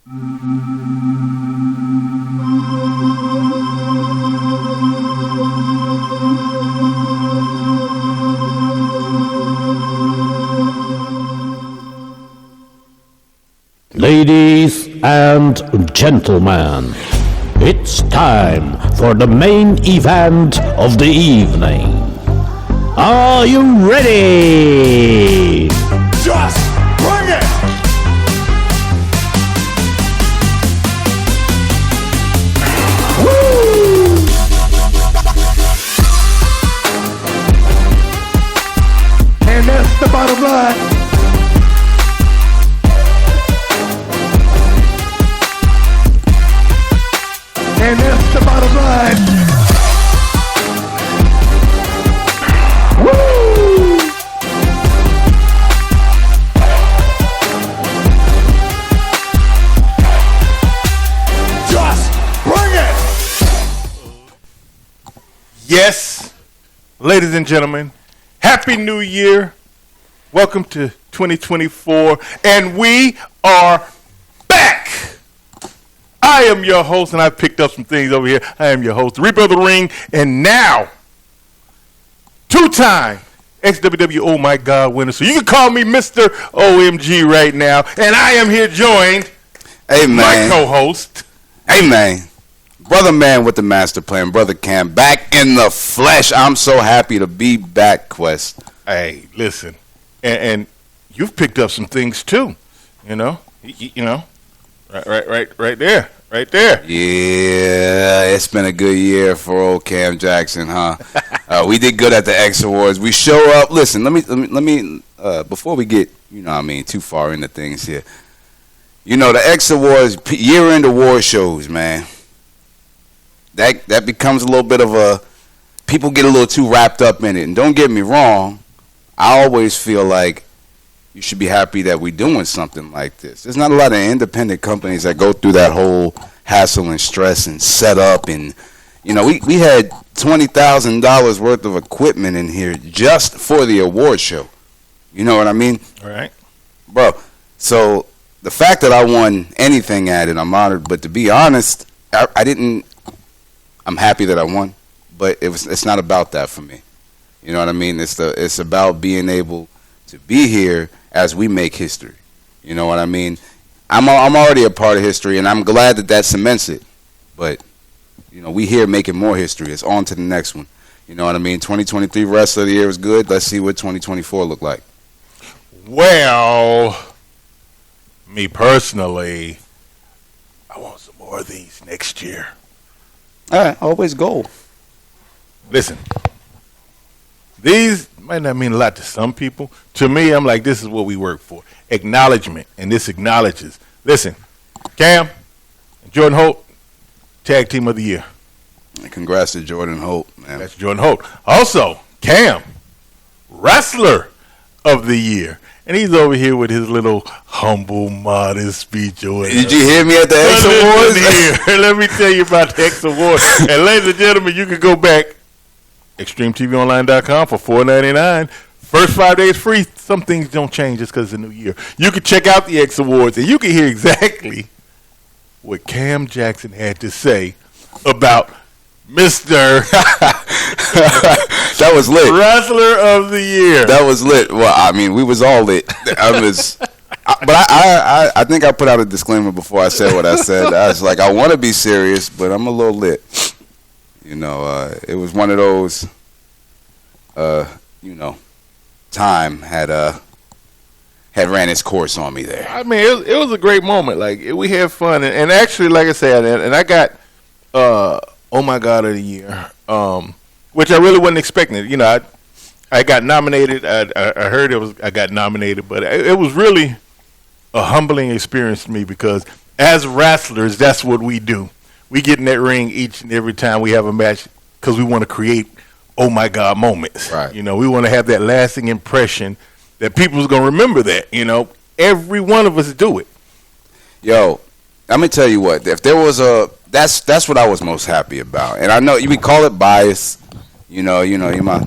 Ladies and gentlemen, it's time for the main event of the evening. Are you ready? Just bring it! Woo! And that's the bottom line. And that's the bottom line. Woo! Just bring it! Yes, ladies and gentlemen, Happy New Year. Welcome to 2024, and we are back. I am your host, and I've picked up some things over here. I am your host, the Reaper of the Ring, and now, two-time XWW Oh My God winner. So you can call me Mr. OMG right now, and I am here joined, my co-host. Hey, man. Brother man with the master plan, Brother Cam, back in the flesh. I'm so happy to be back, Quest. Hey, listen, and you've picked up some things too, you know, right there. Yeah, it's been a good year for old Cam Jackson, huh? We did good at the X Awards. We show up. Listen, let me before we get, too far into things here. The X Awards, year-end award shows, man. That becomes a little bit of a, people get a little too wrapped up in it. And don't get me wrong, I always feel like you should be happy that we're doing something like this. There's not a lot of independent companies that go through that whole hassle and stress and setup. And, we had $20,000 worth of equipment in here just for the award show. You know what I mean? All right. Bro, so the fact that I won anything at it, I'm honored. But to be honest, I'm happy that I won. But it's not about that for me. You know what I mean? It's about being able to be here as we make history. You know what I mean? I'm already a part of history, and I'm glad that cements it. But, we here making more history. It's on to the next one. You know what I mean? 2023 Wrestler of the Year was good. Let's see what 2024 look like. Well, me personally, I want some more of these next year. All right, always goal. Listen, these might not mean a lot to some people. To me, I'm like, this is what we work for. Acknowledgement, and this acknowledges. Listen, Cam and Jordan Holt, Tag Team of the Year. And congrats to Jordan Holt, man. That's Jordan Holt. Also, Cam, Wrestler of the Year. And he's over here with his little humble, modest speech. Did you hear me at the X Awards? Let me tell you about the X Awards. And ladies and gentlemen, you can go back, XtremeTVOnline.com for $4.99. First 5 days free. Some things don't change just because it's a new year. You can check out the X Awards, and you can hear exactly what Cam Jackson had to say about Mr. That was lit. Wrestler of the Year. That was lit. Well, I mean, we was all lit. I think I put out a disclaimer before I said what I said. I was like, I want to be serious, but I'm a little lit. It was one of those, time had ran its course on me there. I mean, it was a great moment. Like, we had fun. And actually, like I said, and I got Oh My God of the Year, which I really wasn't expecting. I got nominated. I heard I got nominated, but it was really a humbling experience to me because as wrestlers, that's what we do. We get in that ring each and every time we have a match because we want to create oh my God moments. Right. We want to have that lasting impression that people's going to remember that. Every one of us do it. Yo, let me tell you what. If there was that's what I was most happy about. And I know we call it bias. You my,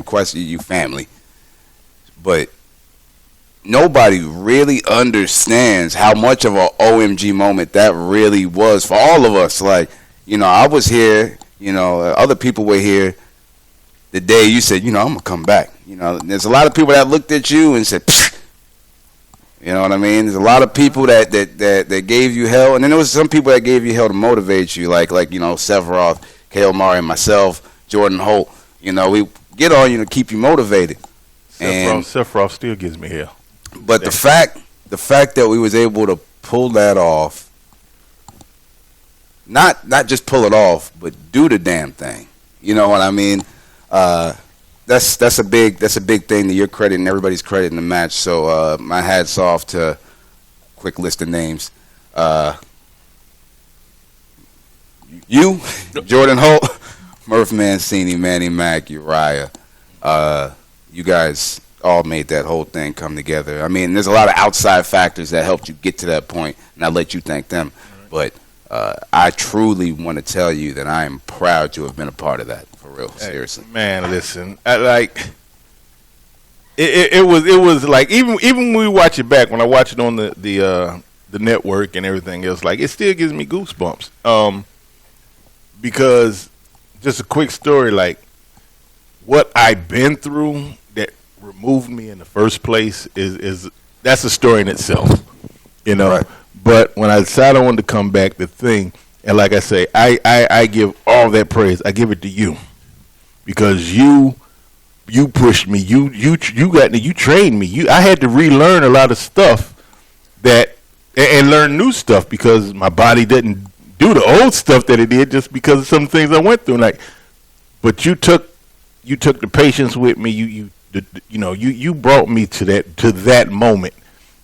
Quest, you family. But nobody really understands how much of an OMG moment that really was for all of us. Like, I was here, other people were here the day you said, I'm going to come back. There's a lot of people that looked at you and said, pfft. You know what I mean? There's a lot of people that gave you hell, and then there was some people that gave you hell to motivate you, like Sephiroth, K.O. Mari, and myself, Jordan Holt. We get on you to keep you motivated. Sephiroth still gives me hell. But the fact that we was able to pull that off, not just pull it off, but do the damn thing. You know what I mean? That's a big thing that you're crediting, everybody's crediting the match. So my hats off to quick list of names. You, Jordan Holt, Murph Mancini, Manny-Mac, Uriah. You guys all made that whole thing come together. I mean, there's a lot of outside factors that helped you get to that point, and I let you thank them. But I truly want to tell you that I am proud to have been a part of that. For real, seriously. Man, listen, it was like even when we watch it back, when I watch it on the network and everything else, like it still gives me goosebumps. Because just a quick story, like what I've been through that removed me in the first place is that's a story in itself, Right. But when I decided I wanted to come back, the thing, and like I say, I give all that praise. I give it to you. Because you pushed me, you trained me. I had to relearn a lot of stuff and learn new stuff because my body didn't do the old stuff that it did just because of some things I went through. But you took the patience with me. You brought me to that moment,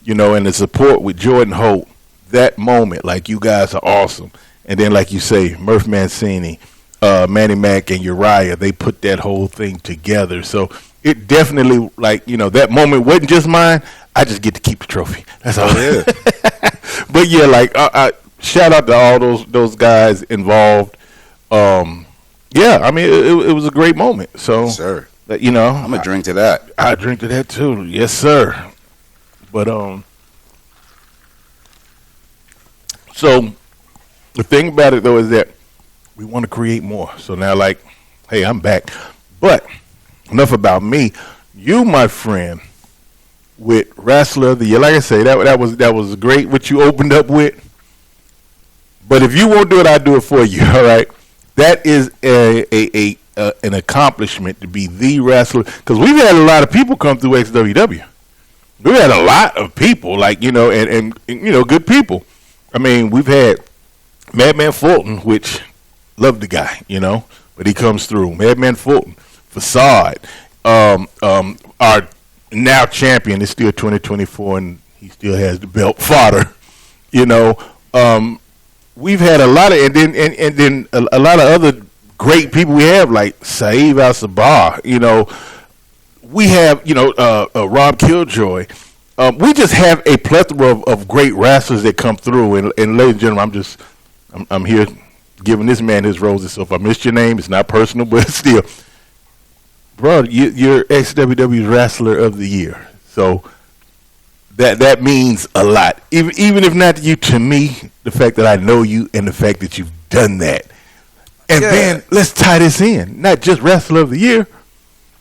and the support with Jordan Holt. That moment, like you guys are awesome. And then, like you say, Murph Mancini, Manny-Mac, and Uriah, they put that whole thing together. So it definitely, that moment wasn't just mine. I just get to keep the trophy. That's all. Yeah. But yeah, shout out to all those guys involved. Yeah, I mean it was a great moment. So, yes, sir. I'm gonna drink to that. I drink to that too. Yes, sir. But so the thing about it though is that we want to create more. So now, hey, I'm back. But enough about me. You, my friend, with Wrestler of the Year. Like I say, that was great what you opened up with. But if you won't do it, I'll do it for you. All right. That is an accomplishment to be the wrestler. Because we've had a lot of people come through XWW. We've had a lot of people, and good people. I mean, we've had Madman Fulton, which love the guy, but he comes through. Madman Fulton, Facade, our now champion is still 2024, and he still has the belt. Fodder, we've had a lot of, and then a lot of other great people we have, like Saeed Al-Sabah, we have, Rob Killjoy. We just have a plethora of great wrestlers that come through. And ladies and gentlemen, I'm here giving this man his roses. So if I missed your name, it's not personal, but still. Bro, you're XWW's Wrestler of the Year. So that means a lot. Even if not to you, to me, the fact that I know you and the fact that you've done that. And then let's tie this in. Not just Wrestler of the Year.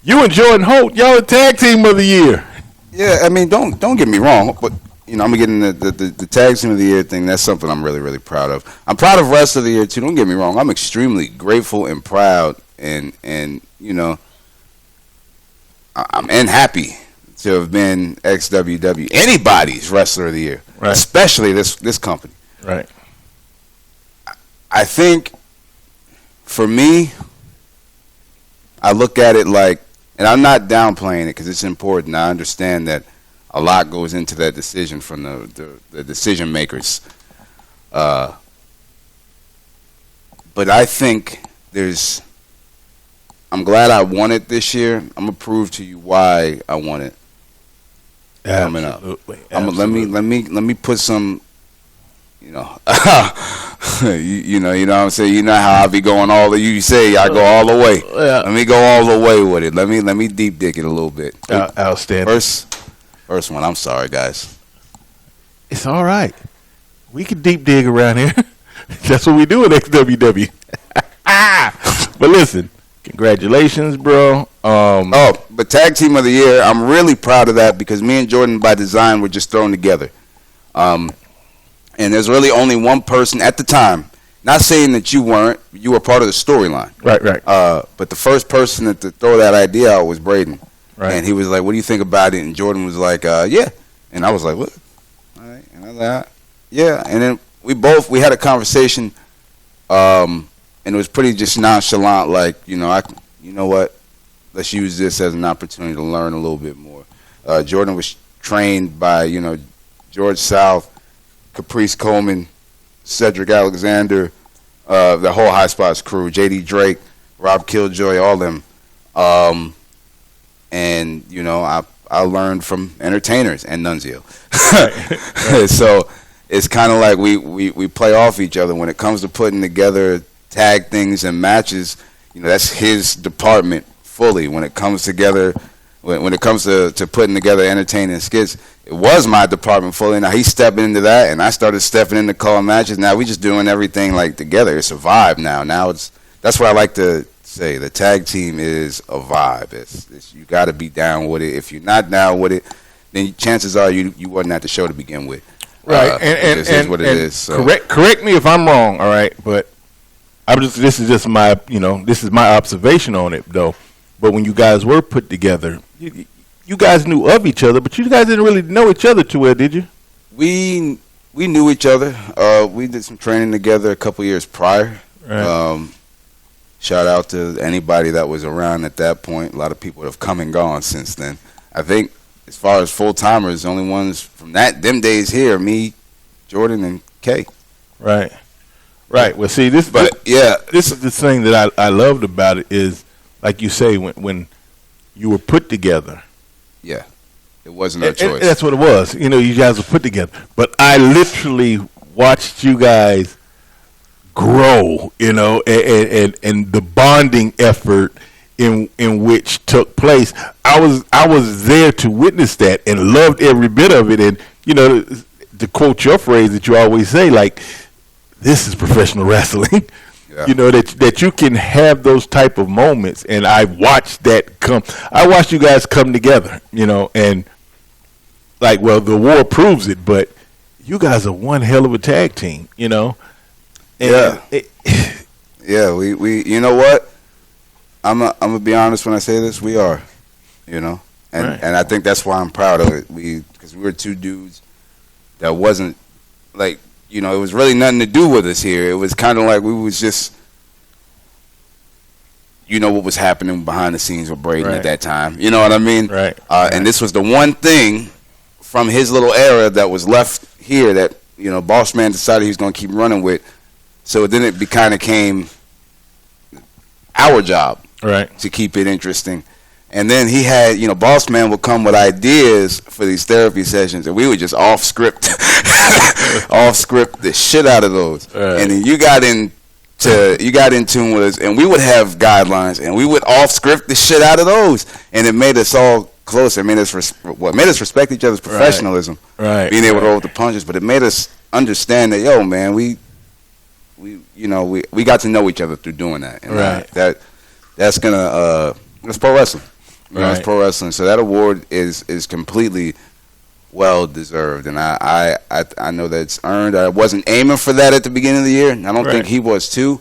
You and Jordan Holt, y'all are Tag Team of the Year. Yeah, I mean, don't get me wrong, but I'm gonna get into the Tag Team of the Year thing. That's something I'm really, really proud of. I'm proud of Wrestler of the Year too. Don't get me wrong. I'm extremely grateful and proud, and I'm happy to have been XWW, anybody's Wrestler of the Year, right. Especially this company. Right. I think for me, I look at it like, and I'm not downplaying it because it's important. I understand that a lot goes into that decision from the decision makers. But I think I'm glad I won it this year. I'm going to prove to you why I won it coming up. Let me put some, you know what I'm saying? You know how I be going you say I go all the way. Yeah. Let me go all the way with it. Let me deep dig it a little bit. Outstanding. First, First one. I'm sorry, guys. It's all right. We can deep dig around here. That's what we do in XWW. But listen, congratulations, bro. But Tag Team of the Year, I'm really proud of that because me and Jordan, by design, were just thrown together. And there's really only one person at the time. Not saying that you weren't. You were part of the storyline. Right. But the first person to throw that idea out was Braden. Right. And he was like, what do you think about it? And Jordan was like, yeah. And I was like, what? All right. And I was like, yeah. And then we had a conversation, and it was pretty just nonchalant, like, you know what? Let's use this as an opportunity to learn a little bit more. Jordan was trained by, George South, Caprice Coleman, Cedric Alexander, the whole High Spots crew, J.D. Drake, Rob Killjoy, all them. And, I learned from entertainers and Nunzio. Right. So it's kind of like we play off each other. When it comes to putting together tag things and matches, that's his department fully. When it comes together, when it comes to putting together entertaining skits, it was my department fully. Now he's stepping into that, and I started stepping into calling matches. Now we just doing everything like together. It's a vibe now. That's what I like to say. The tag team is a vibe. It's you got to be down with it. If you're not down with it, then chances are you wasn't at the show to begin with. Right, and is what it is. So. Correct me if I'm wrong. All right, but this is just my this is my observation on it though. But when you guys were put together, you guys knew of each other, but you guys didn't really know each other too well, did you? We knew each other. We did some training together a couple years prior. Right. Shout out to anybody that was around at that point. A lot of people have come and gone since then. I think as far as full timers, the only ones from them days here, me, Jordan, and Kay. Right. Well, see, this is the thing that I loved about it is, like you say, when you were put together. Yeah, it wasn't our choice. That's what it was. You guys were put together. But I literally watched you guys grow, and the bonding effort in which took place. I was there to witness that and loved every bit of it. And to quote your phrase that you always say, like, this is professional wrestling. Yeah. That you can have those type of moments, and I watched that come. I watched you guys come together, and like, well, the war proves it, but you guys are one hell of a tag team, And yeah, we you know what? I'm gonna be honest when I say this. We are, and right. And I think that's why I'm proud of it. Because we were two dudes that wasn't like. It was really nothing to do with us here. It was kind of like we was just, what was happening behind the scenes with Braden at that time. You know what I mean? Right. And this was the one thing from his little era that was left here that, Boss Man decided he was going to keep running with. So then it kind of came our job to keep it interesting. And then he had, Boss Man would come with ideas for these therapy sessions, and we would just off script the shit out of those. Right. And then you got in tune with us, and we would have guidelines, and we would off script the shit out of those, and it made us all closer. It made us respect each other's professionalism, right? Being able to roll with the punches, but it made us understand that, man, we got to know each other through doing that, and that's pro wrestling. It's pro wrestling. So that award is completely well deserved, and I know that it's earned. I wasn't aiming for that at the beginning of the year, and I don't think he was too.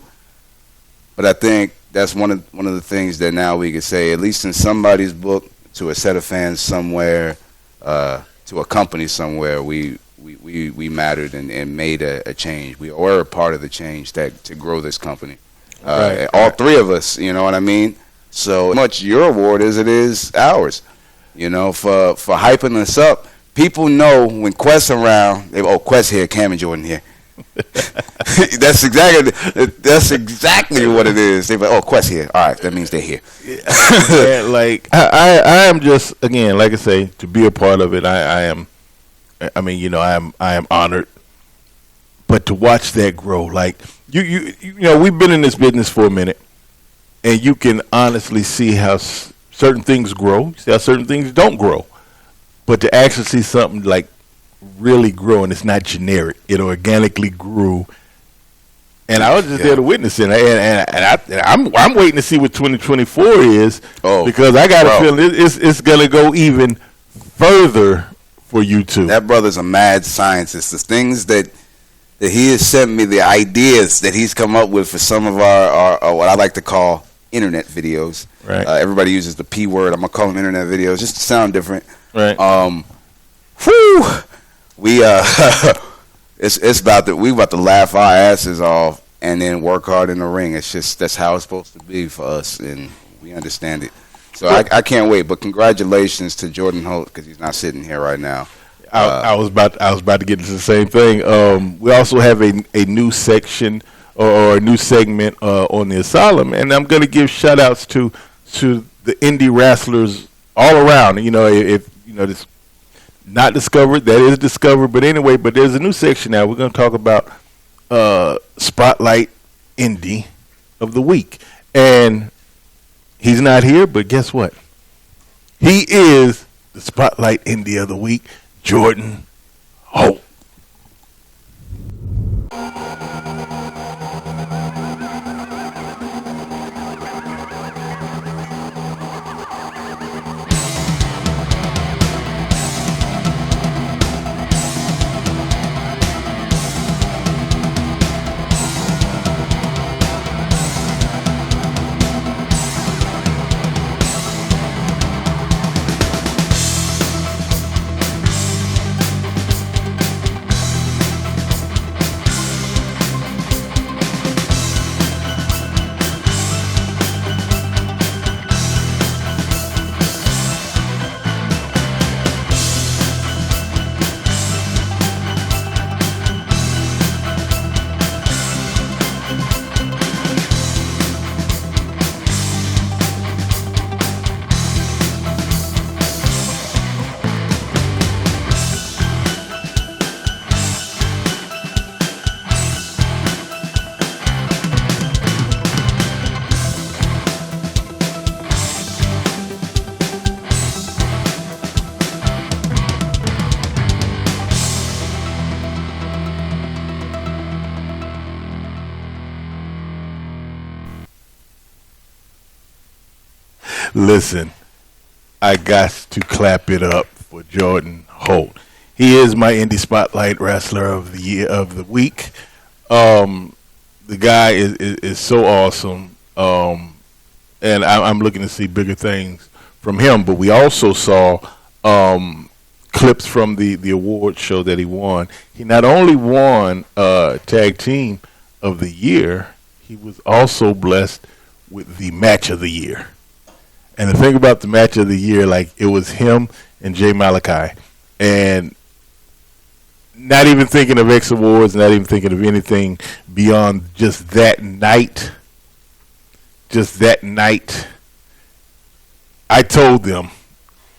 But I think that's one of the things that now we can say, at least in somebody's book, to a set of fans somewhere, to a company somewhere, we mattered and made a change. We were a part of the change to grow this company. All three of us, you know what I mean? So much your award as it is ours, for hyping us up. People know when Quest's around, Quest here, Cam and Jordan here. That's exactly what it is. They're like, Quest here. All right, that means they're here. Yeah, like I am just, again, like I say, to be a part of it. I am honored. But to watch that grow, like we've been in this business for a minute. And you can honestly see how certain things grow, see how certain things don't grow. but to actually see something like really grow, and it's not generic, it organically grew. And I was just there to witness it, and I'm waiting to see what 2024 is, because I got a feeling it's gonna go even further for YouTube. That brother's a mad scientist. The things that he has sent me, the ideas that he's come up with for some of our what I like to call internet videos. Right. Everybody uses the P word. I'm gonna call them internet videos just to sound different. Right. We it's about we about to laugh our asses off and then work hard in the ring. It's just that's how it's supposed to be for us, and we understand it. So I can't wait. But congratulations to Jordan Holt, because he's not sitting here right now. I was about to get into the same thing. We also have a new section or a new segment on the Asylum, and I'm going to give shout outs to the Indy wrestlers all around. If this not discovered, that is discovered. But anyway, there's a new section now. We're going to talk about Spotlight Indy of the week, and he's not here, but guess what? He is the Spotlight Indy of the week, Jordan Holt. Listen, I got to clap it up for Jordan Holt. He is my Indie Spotlight Wrestler of the Year of the Week. The guy is so awesome, and I'm looking to see bigger things from him. But we also saw clips from the award show that he won. He not only won Tag Team of the Year, he was also blessed with the Match of the Year. And the thing about the Match of the Year, like, it was him and Jay Malachi. And not even thinking of X Awards, not even thinking of anything beyond just that night. I told them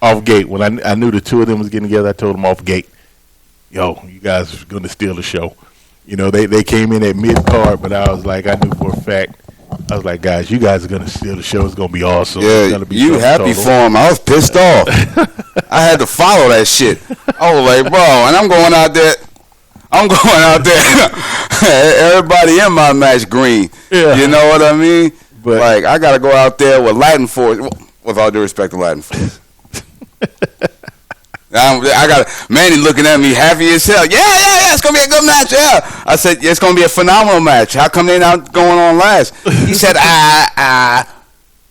off gate, when I knew the two of them was getting together, I told them off gate, yo, you guys are going to steal the show. They came in at mid-card, but I was like, I knew for a fact. I was like, guys, you guys are going to steal the show. It's going to be awesome. Yeah, you happy for him. I was pissed off. I had to follow that shit. I was like, bro, and I'm going out there. Everybody in my match green. Yeah. You know what I mean? But like, I got to go out there with Latin Force, with all due respect to Latin Force. I got Manny looking at me happy as hell. Yeah, it's gonna be a good match. Yeah, I said it's gonna be a phenomenal match. How come they're not going on last? He said,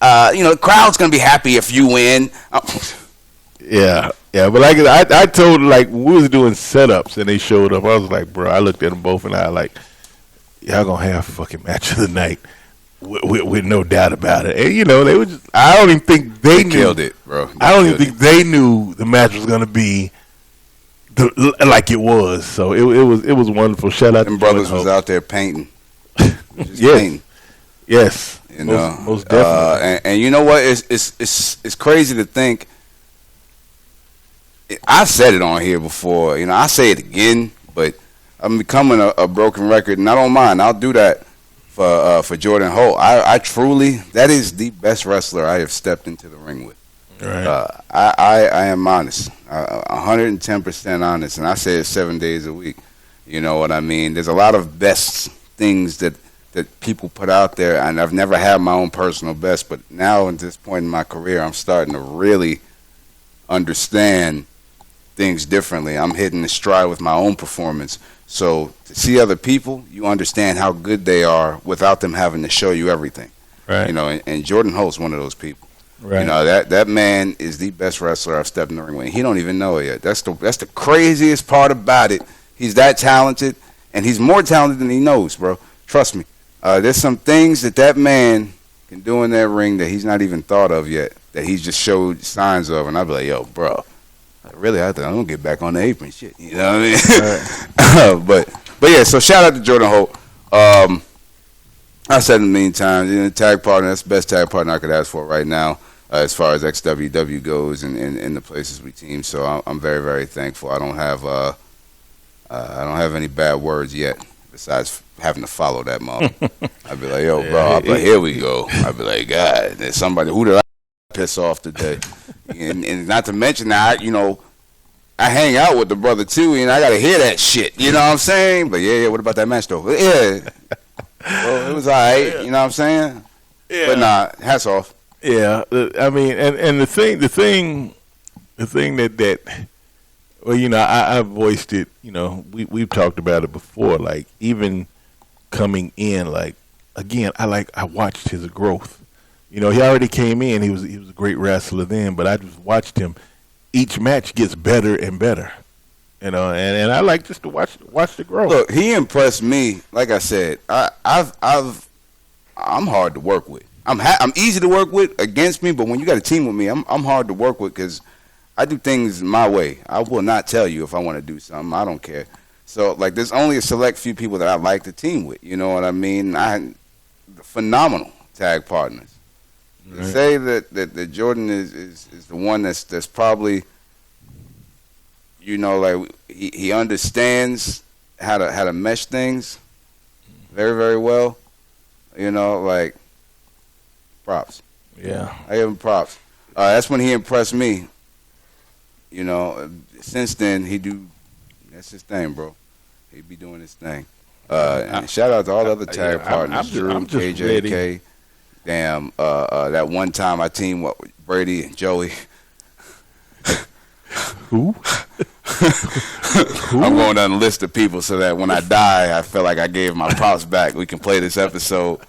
the crowd's gonna be happy if you win. Yeah, but like I told, like, we was doing setups and they showed up. I was like, bro, I looked at them both and I like, y'all gonna have a fucking match of the night. With no doubt about it. And, they were just, I don't even think they knew. Killed it, bro. I don't even think they knew the match was going to be like it was. So it was wonderful. Shout out to them brothers was out there painting. Painting. Yes. Most definitely. And you know what? It's crazy to think. I said it on here before. I say it again, but I'm becoming a broken record, and I don't mind. I'll do that. For Jordan Holt, I truly, that is the best wrestler I have stepped into the ring with. Right. I am honest, 110% honest, and I say it 7 days a week. You know what I mean? There's a lot of best things that people put out there, and I've never had my own personal best, but now at this point in my career, I'm starting to really understand things differently. I'm hitting the stride with my own performance. So to see other people, you understand how good they are without them having to show you everything. Right. You know, and Jordan Holt's one of those people. Right. You know, that man is the best wrestler I've stepped in the ring with. He don't even know it yet. That's the craziest part about it. He's that talented, and he's more talented than he knows, bro. Trust me. There's some things that man can do in that ring that he's not even thought of yet, that he's just showed signs of, and I'll be like, yo, bro, really, I'm going to get back on the apron shit. You know what I mean? Right. but yeah, so shout out to Jordan Holt. I said it many times, you know, tag partner, that's the best tag partner I could ask for right now, as far as XWW goes and the places we team. So I'm very, very thankful. I don't have any bad words yet, besides having to follow that mom. I'd be like, yo, bro, I'll be like, here we go. I'd be like, God, there's somebody, who did I piss off today? and not to mention that, you know, I hang out with the brother too, and I got to hear that shit. You know what I'm saying? But yeah, what about that match though? Yeah. Well, it was all right. You know what I'm saying? Yeah. But nah, hats off. Yeah. I mean, and the thing that well, you know, I voiced it, you know, we've talked about it before, like even coming in, like, again, I watched his growth. You know, he already came in, he was a great wrestler then, but I just watched him. Each match gets better and better. You know, and I like just to watch the growth. Look, he impressed me. Like I said, I'm hard to work with. I'm easy to work with against me, but when you got a team with me, I'm hard to work with because I do things my way. I will not tell you if I want to do something. I don't care. So, like, there's only a select few people that I like to team with. You know what I mean? Phenomenal tag partners. Right. To say that Jordan is the one that's probably, you know, like he understands how to mesh things very, very well. You know, like, props. Yeah, I give him props. That's when he impressed me. You know, since then that's his thing, bro. He be doing his thing. And shout out to all the other tag partners, Drew, KJK. Damn, that one time I teamed with Brady and Joey. Who? I'm going down the list of people so that when I die, I feel like I gave my props back. We can play this episode.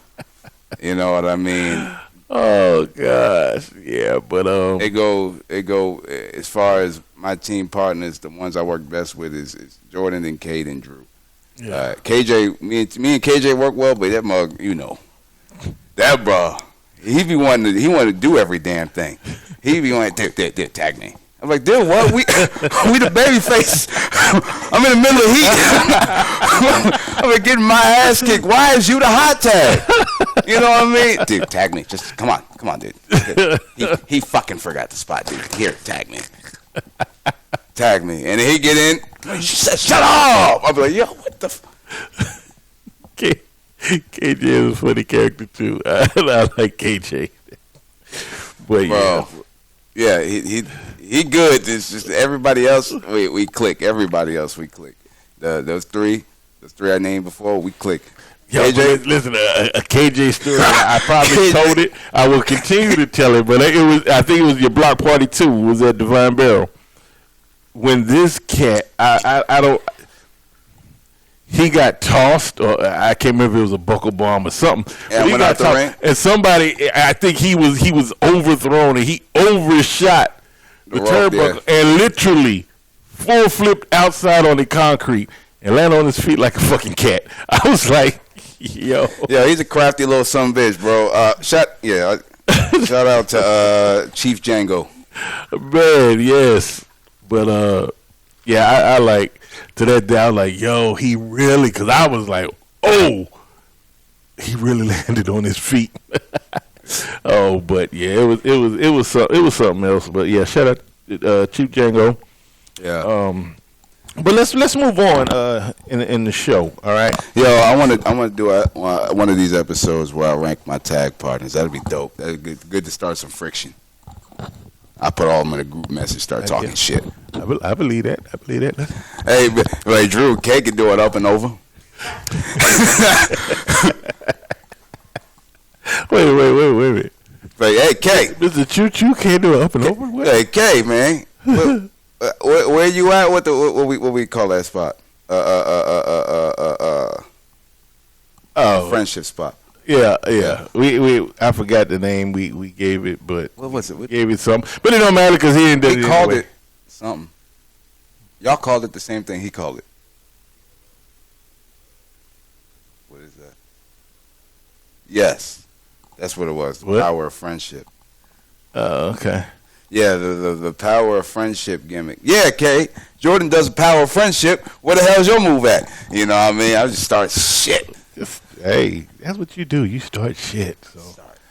You know what I mean? Oh gosh, yeah, but it go as far as my team partners. The ones I work best with is Jordan and Cade and Drew. Yeah. KJ, me and KJ work well, but that mug, you know, that bro, he wanted to do every damn thing. He be wanting to tag me. I'm like, dude, what? We the baby face. I'm in the middle of heat. I'm like getting my ass kicked. Why is you the hot tag? You know what I mean? Dude, tag me. Just come on, dude. He fucking forgot the spot, dude. Here, tag me. Tag me. And then he get in. She said, shut up. I'll be like, yo, what the KJ is a funny character too. I like KJ. But bro, yeah, he good. It's just everybody else we click. Everybody else we click. Those three I named before, we click. Yo, KJ, listen, a KJ story. I probably told it. I will continue to tell it, but I think it was your block party too. Was at Divine Barrel when this cat. I don't. He got tossed, or I can't remember if it was a buckle bomb or something. Yeah, but he got tossed, ring. and somebody, I think he was overthrown, and he overshot the turnbuckle and literally full flipped outside on the concrete and landed on his feet like a fucking cat. I was like, yo. Yeah, he's a crafty little son of a bitch, bro. Shout out to Chief Django. Man, yes. But, yeah, I like, to that day, I was like, yo, he really, because I was like, oh, he really landed on his feet. Oh, but yeah, it was something else. But yeah, shout out to Chief Django. Yeah. But let's move on in the show. All right. Yo, I want to do one of these episodes where I rank my tag partners. That'd be dope. That'd be good to start some friction. I put all of them in a group message, start talking shit. I believe that. Hey, but Drew, K can do it up and over. Wait. Like, hey, K. Mr. Choo Choo can't do it up and over? What? Hey, K, man. Where you at? What we call that spot? Friendship spot. Yeah. I forgot the name we gave it, but What was it? we gave it something. But it don't matter because he didn't do it. He called it something. Y'all called it the same thing he called it. What is that? Yes. That's what it was. The power of friendship. Oh, okay. Yeah, the power of friendship gimmick. Yeah, Kay. Jordan does the power of friendship. Where the hell's your move at? You know what I mean? I just start shit. Hey, that's what you do. You start shit. So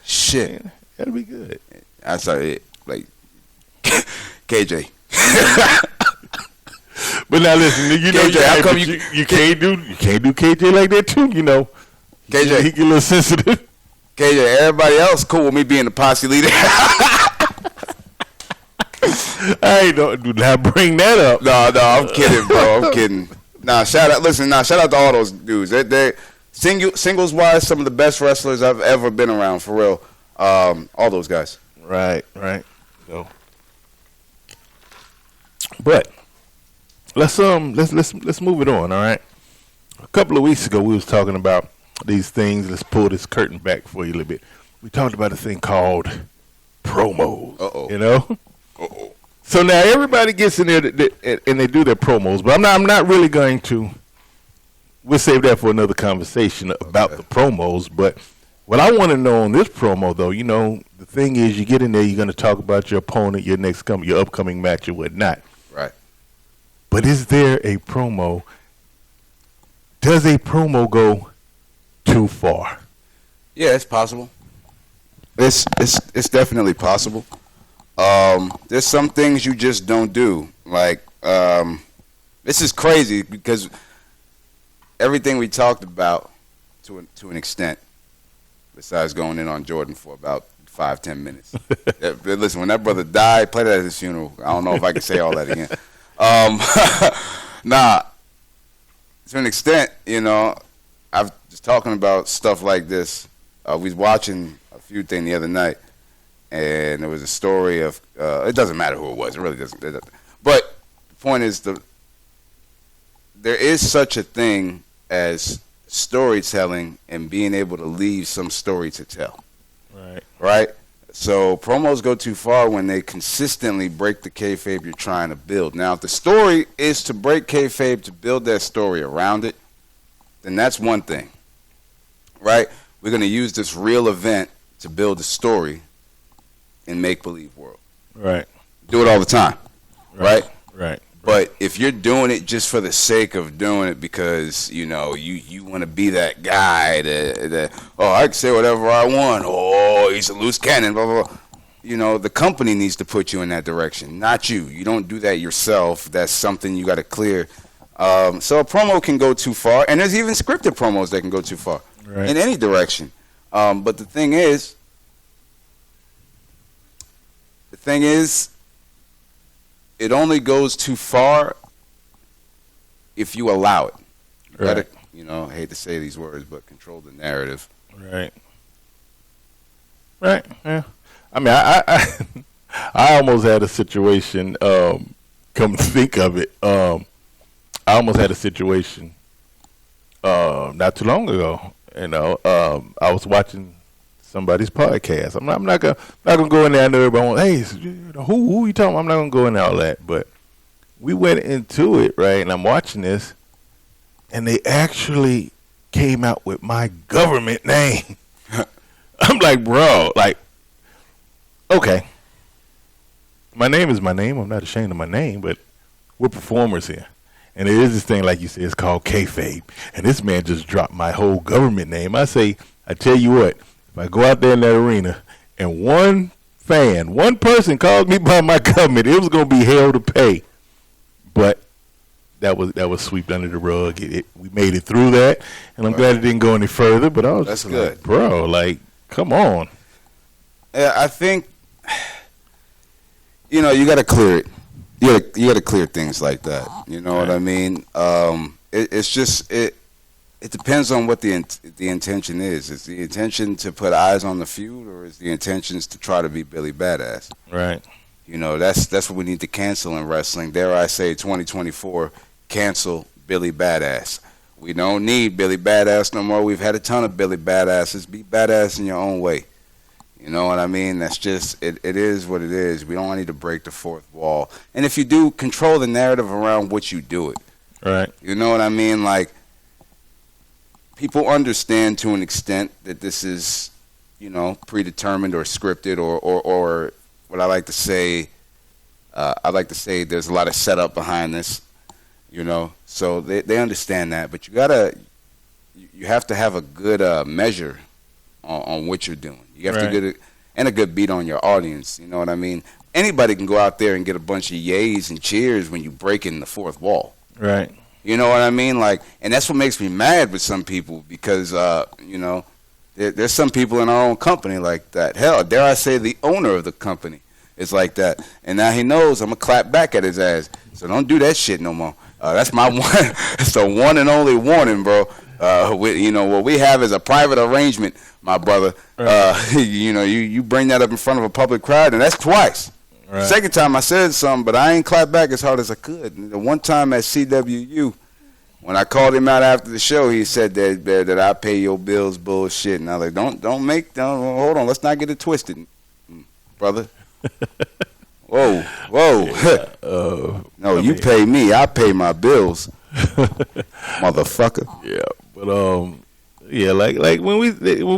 Shit. yeah, that'll be good. I started like KJ. But now listen, you know, KJ, how come you can't do KJ like that too. You know, KJ, he get a little sensitive. KJ, everybody else cool with me being the posse leader. I don't do not bring that up. No, I'm kidding, bro. I'm kidding. Shout out to all those dudes. They singles wise, some of the best wrestlers I've ever been around, for real. All those guys. Right. So, but let's move it on. All right. A couple of weeks ago, we was talking about these things. Let's pull this curtain back for you a little bit. We talked about a thing called promos. You know. So now everybody gets in there and they do their promos, but I'm not really going to. We'll save that for another conversation about the promos. But what I want to know on this promo, though, you know, the thing is, you get in there, you're going to talk about your opponent, your upcoming match, or whatnot. Right. But is there a promo? Does a promo go too far? Yeah, it's possible. It's definitely possible. There's some things you just don't do. Like, this is crazy because everything we talked about to an extent, besides going in on Jordan for about 5-10 minutes. Listen, when that brother died, play that at his funeral. I don't know if I can say all that again. To an extent, you know, I was just talking about stuff like this. We was watching a few things the other night, and there was a story of, it doesn't matter who it was, it really doesn't. But the point is, there is such a thing as storytelling and being able to leave some story to tell. Right? So promos go too far when they consistently break the kayfabe you're trying to build. Now, if the story is to break kayfabe to build that story around it, then that's one thing. Right? We're going to use this real event to build a story in make-believe world. Right. Do it all the time. Right? Right. But if you're doing it just for the sake of doing it because, you know, you want to be that guy that, I can say whatever I want. Oh, he's a loose cannon, blah, blah, blah. You know, the company needs to put you in that direction, not you. You don't do that yourself. That's something you got to clear. So a promo can go too far, and there's even scripted promos that can go too far in any direction. But the thing is, it only goes too far if you allow it. You gotta, you know, I hate to say these words, but control the narrative. Right. Yeah. I mean, I almost had a situation. Come to think of it, I almost had a situation not too long ago. You know, I was watching somebody's podcast. I'm not gonna go in there. I know everybody wants, hey, who you talking about? I'm not gonna go in all that. But we went into it, right? And I'm watching this, and they actually came out with my government name. I'm like, bro, like, okay, my name is my name. I'm not ashamed of my name, but we're performers here. And there is this thing, like you said, it's called kayfabe. And this man just dropped my whole government name. I tell you what, if I go out there in that arena and one person calls me by my government, it was going to be hell to pay. But that was swept under the rug. We made it through that, and I'm glad it didn't go any further. But I was just like, bro, like, come on. I think you know, you got to clear it. You got to clear things like that. You know what I mean? It's just it depends on what the intention is. Is the intention to put eyes on the feud, or is the intentions to try to be Billy Badass? Right. You know, that's what we need to cancel in wrestling. Dare I say, 2024, cancel Billy Badass. We don't need Billy Badass no more. We've had a ton of Billy Badasses. Be badass in your own way. You know what I mean? That's just, it is what it is. We don't need to break the fourth wall. And if you do, control the narrative around what you do it. Right. You know what I mean? Like, people understand to an extent that this is, you know, predetermined or scripted or what I like to say, there's a lot of setup behind this, you know. So they understand that. But you have to have a good measure on what you're doing. You have to get a good beat on your audience. You know what I mean? Anybody can go out there and get a bunch of yays and cheers when you break in the fourth wall. Right. You know what I mean? Like, and that's what makes me mad with some people because, you know, there's some people in our own company like that. Hell, dare I say the owner of the company is like that. And now he knows I'm going to clap back at his ass. So don't do that shit no more. That's my one. It's the one and only warning, bro. You know, what we have is a private arrangement, my brother. You know, you bring that up in front of a public crowd, and that's twice. Right. Second time I said something, but I ain't clapped back as hard as I could. And the one time at CWU, when I called him out after the show, he said that I pay your bills bullshit. And I was like, hold on, let's not get it twisted, brother. Whoa. Yeah. No, you pay me, I pay my bills, motherfucker. Yeah, but yeah, like when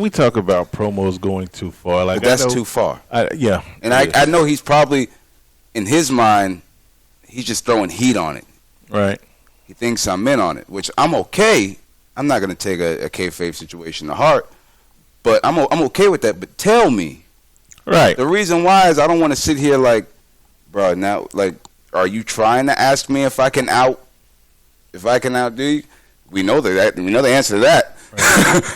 we talk about promos going too far, like but that's too far. Yeah, and I know he's probably in his mind, he's just throwing heat on it. Right. He thinks I'm in on it, which I'm okay. I'm not gonna take a kayfabe situation to heart, but I'm okay with that. But tell me, right? The reason why is I don't want to sit here like, bro. Now, like, are you trying to ask me if I can outdo you? We know that. We know the answer to that.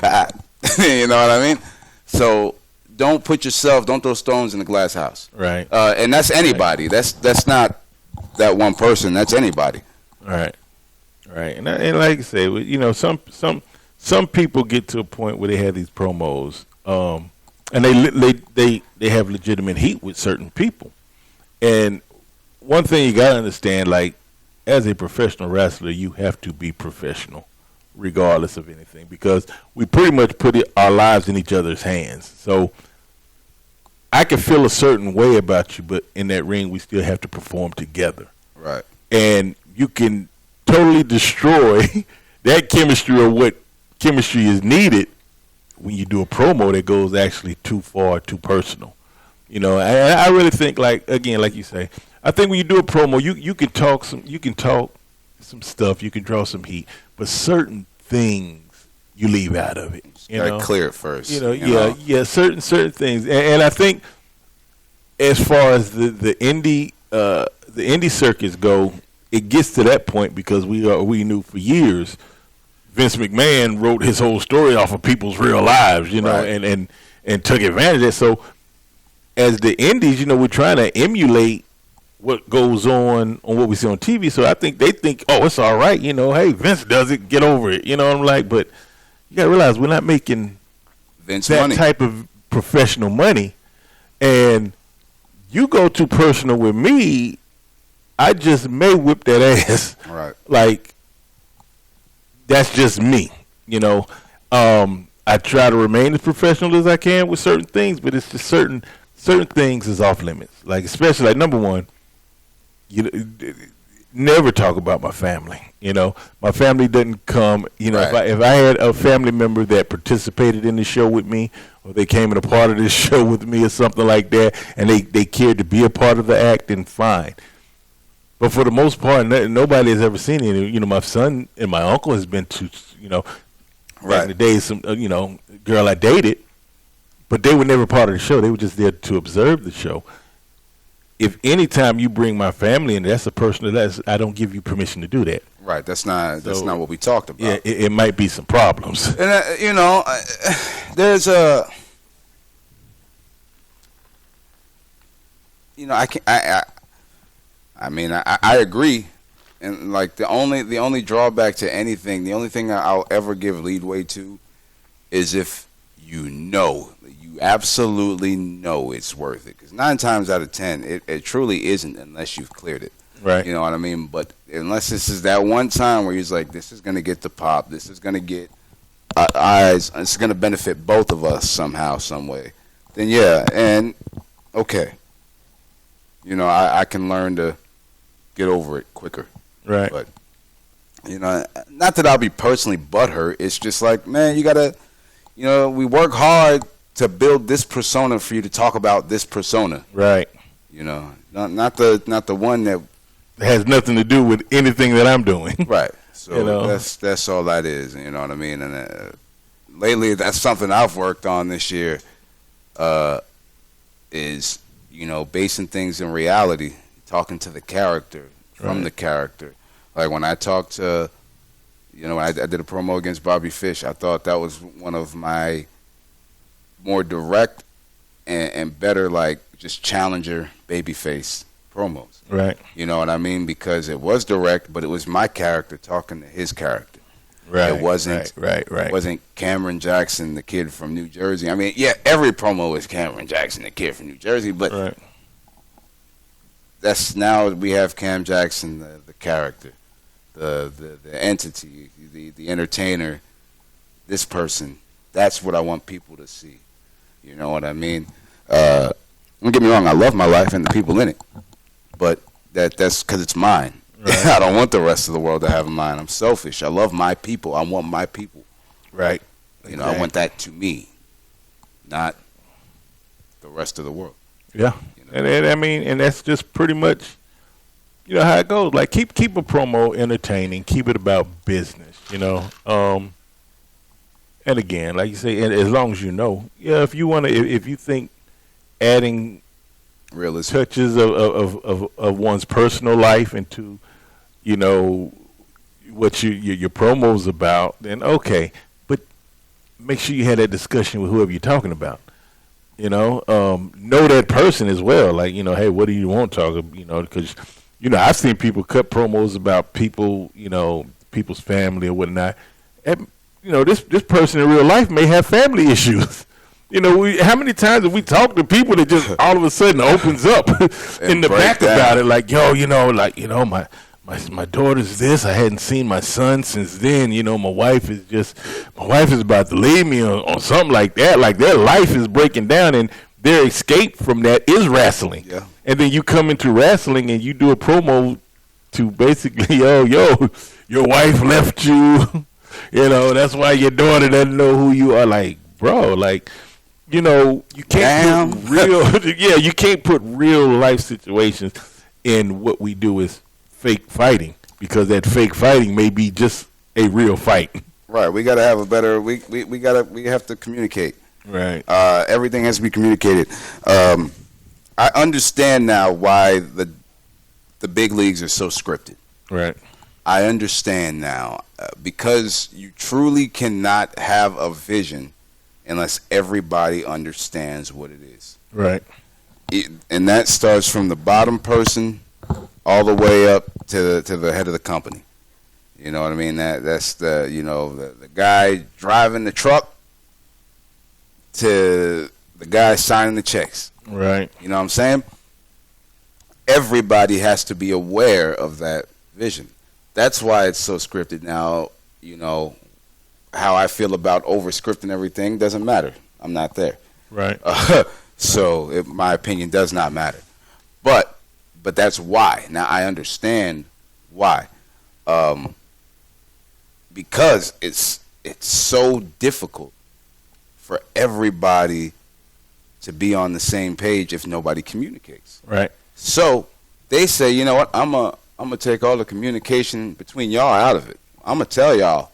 Right. You know what I mean? So don't throw stones in the glass house. Right. And that's anybody. Right. That's not that one person. That's anybody. Right. Right. And like I say, you know, some people get to a point where they have these promos, and they have legitimate heat with certain people. And one thing you gotta understand, like, as a professional wrestler, you have to be professional, regardless of anything, because we pretty much put our lives in each other's hands. So I can feel a certain way about you, but in that ring, we still have to perform together. Right. And you can totally destroy that chemistry, or what chemistry is needed, when you do a promo that goes actually too far, too personal. You know, I really think, like, again, like you say, I think when you do a promo, you can talk some stuff, you can draw some heat, but certain things you leave out of it. You gotta clear it first. You know, certain things, and I think as far as the indie circuits go, it gets to that point because we knew for years Vince McMahon wrote his whole story off of people's real lives, you know, right. and took advantage of it. So as the indies, you know, we're trying to emulate what goes on what we see on TV. So I think they think, oh, it's all right, you know, hey, Vince does it, get over it, you know what I'm like? But you got to realize we're not making Vince that money. Type of professional money. And you go too personal with me, I just may whip that ass. Right. Like, that's just me, you know. I try to remain as professional as I can with certain things, but it's just certain things is off limits. Like, especially, like, number one, you never talk about my family. You know, my family doesn't come. You know, right. if I had a family member that participated in the show with me, or they came in a part of this show with me, or something like that, and they cared to be a part of the act, then fine. But for the most part, nobody has ever seen it. You know, my son and my uncle has been to, you know, back in the days, some you know, girl I dated, but they were never part of the show. They were just there to observe the show. If any time you bring my family in, that's a personal. I don't give you permission to do that. Right. That's not what we talked about. Yeah, it might be some problems. And you know, there's you know, I can I mean, I agree, and like the only drawback to anything, the only thing I'll ever give leadway to, is if you absolutely know it's worth it. Because 9 times out of 10, it truly isn't unless you've cleared it. Right. You know what I mean? But unless this is that one time where he's like, this is gonna get the pop, this is gonna get eyes, it's gonna benefit both of us somehow, some way, then yeah, and okay. You know, I can learn to get over it quicker. Right. But, you know, not that I'll be personally butthurt. It's just like, man, you got to, you know, we work hard to build this persona for you to talk about this persona. Right. You know, not the one that has nothing to do with anything that I'm doing. Right. So you know? that's all that is. You know what I mean? And lately, that's something I've worked on this year. Is, you know, basing things in reality, talking to the character, from the character. Like when I talked to, you know, I did a promo against Bobby Fish, I thought that was one of my more direct and better, like, just challenger babyface promos. Right. You know what I mean? Because it was direct, but it was my character talking to his character. Right. It wasn't right. It wasn't Cameron Jackson, the kid from New Jersey. I mean, yeah, every promo is Cameron Jackson, the kid from New Jersey, but that's now we have Cam Jackson, the character, the entity, the entertainer, this person. That's what I want people to see. You know what I mean? Don't get me wrong, I love my life and the people in it, but that's because it's mine. Right. I don't want the rest of the world to have mine. I'm selfish. I love my people. I want my people. Right. You know, I want that to me, not the rest of the world. Yeah. You know? And I mean, and that's just pretty much, you know, how it goes. Like, keep a promo entertaining. Keep it about business, you know. And again, like you say, and as long as you know, yeah, if you want to, if you think adding realism touches of one's personal life into, you know, what your promo's about, then okay. But make sure you have that discussion with whoever you're talking about. You know that person as well. Like, you know, hey, what do you want to talk about? You know, because, you know, I've seen people cut promos about people, you know, people's family or whatnot. And, you know, this person in real life may have family issues. You know, how many times have we talked to people that just all of a sudden opens up in the back about it, like, yo, you know, like, you know, my daughter's this. I hadn't seen my son since then. You know, my wife is about to leave me on something like that. Like, their life is breaking down, and their escape from that is wrestling. Yeah. And then you come into wrestling and you do a promo to basically, yo, your wife left you. You know, that's why your daughter doesn't know who you are. Like, bro, like, you know, you can't put you can't put real life situations in what we do as fake fighting, because that fake fighting may be just a real fight. Right. We got to have a better. We have to communicate. Right. Everything has to be communicated. I understand now why the big leagues are so scripted. Right. I understand now because you truly cannot have a vision unless everybody understands what it is. Right. And that starts from the bottom person all the way up to the head of the company. You know what I mean? That's the, you know, the guy driving the truck to the guy signing the checks. Right. You know what I'm saying? Everybody has to be aware of that vision. That's why it's so scripted. Now, you know, how I feel about over-scripting everything doesn't matter. I'm not there. Right. So my opinion does not matter. But that's why. Now, I understand why. Because it's so difficult for everybody to be on the same page if nobody communicates. Right. So they say, you know what, I'm gonna take all the communication between y'all out of it. I'm gonna tell y'all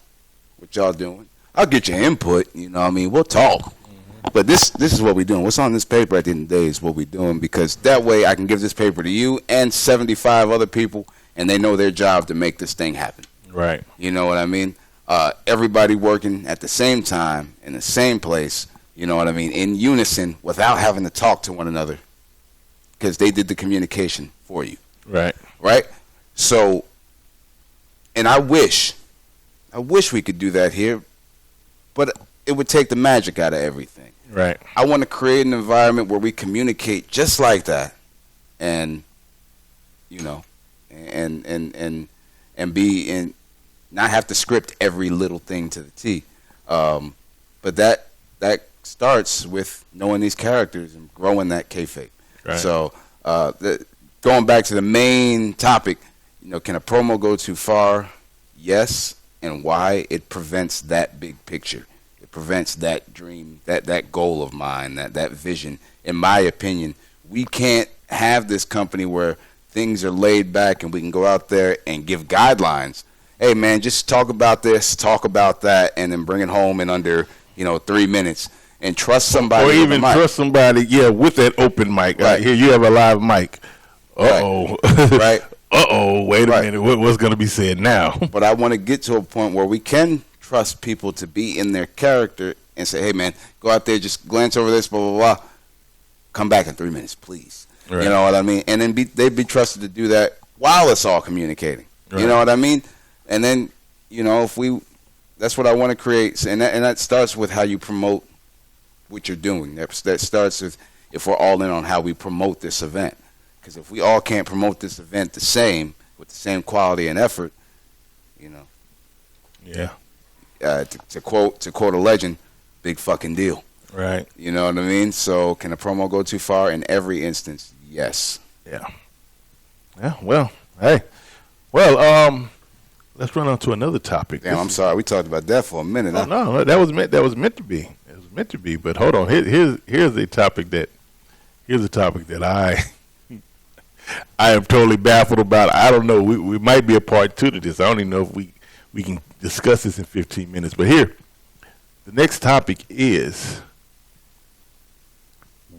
what y'all doing. I'll get your input, you know what I mean? We'll talk. Mm-hmm. But this is what we're doing. What's on this paper at the end of the day is what we're doing, because that way I can give this paper to you and 75 other people, and they know their job to make this thing happen. Right. You know what I mean? Everybody working at the same time in the same place, you know what I mean, in unison without having to talk to one another. because they did the communication for you. Right. Right? So, and I wish we could do that here, but it would take the magic out of everything. Right. I want to create an environment where we communicate just like that, and you know, and be in, not have to script every little thing to the T. But that starts with knowing these characters and growing that kayfabe. Right. So going back to the main topic, you know, can a promo go too far? Yes, and why? It prevents that big picture. It prevents that dream, that goal of mine, that vision. In my opinion, we can't have this company where things are laid back and we can go out there and give guidelines. Hey, man, just talk about this, talk about that, and then bring it home in under, 3 minutes. And trust somebody. Or even trust somebody, with that open mic. Right. Here, you have a live mic. Uh-oh. Right. Uh-oh, wait a minute. What's going to be said now? But I want to get to a point where we can trust people to be in their character and say, hey, man, go out there, just glance over this, blah, blah, blah. Come back in 3 minutes, please. Right. You know what I mean? And then they'd be trusted to do that while it's all communicating. Right. You know what I mean? And then, that's what I want to create. And that starts with how you promote what you're doing. That starts with if we're all in on how we promote this event. Because if we all can't promote this event with the same quality and effort, Yeah. To quote a legend, big fucking deal. Right. You know what I mean? So can a promo go too far? In every instance, yes. Yeah. Yeah. Well, hey. Well, let's run on to another topic. Damn, I'm sorry. We talked about that for a minute. No, that was meant to be. It was meant to be. But hold on. Here's a topic that I am totally baffled about. I don't know. We might be a part 2 to this. I don't even know if we can discuss this in 15 minutes. But here, the next topic is,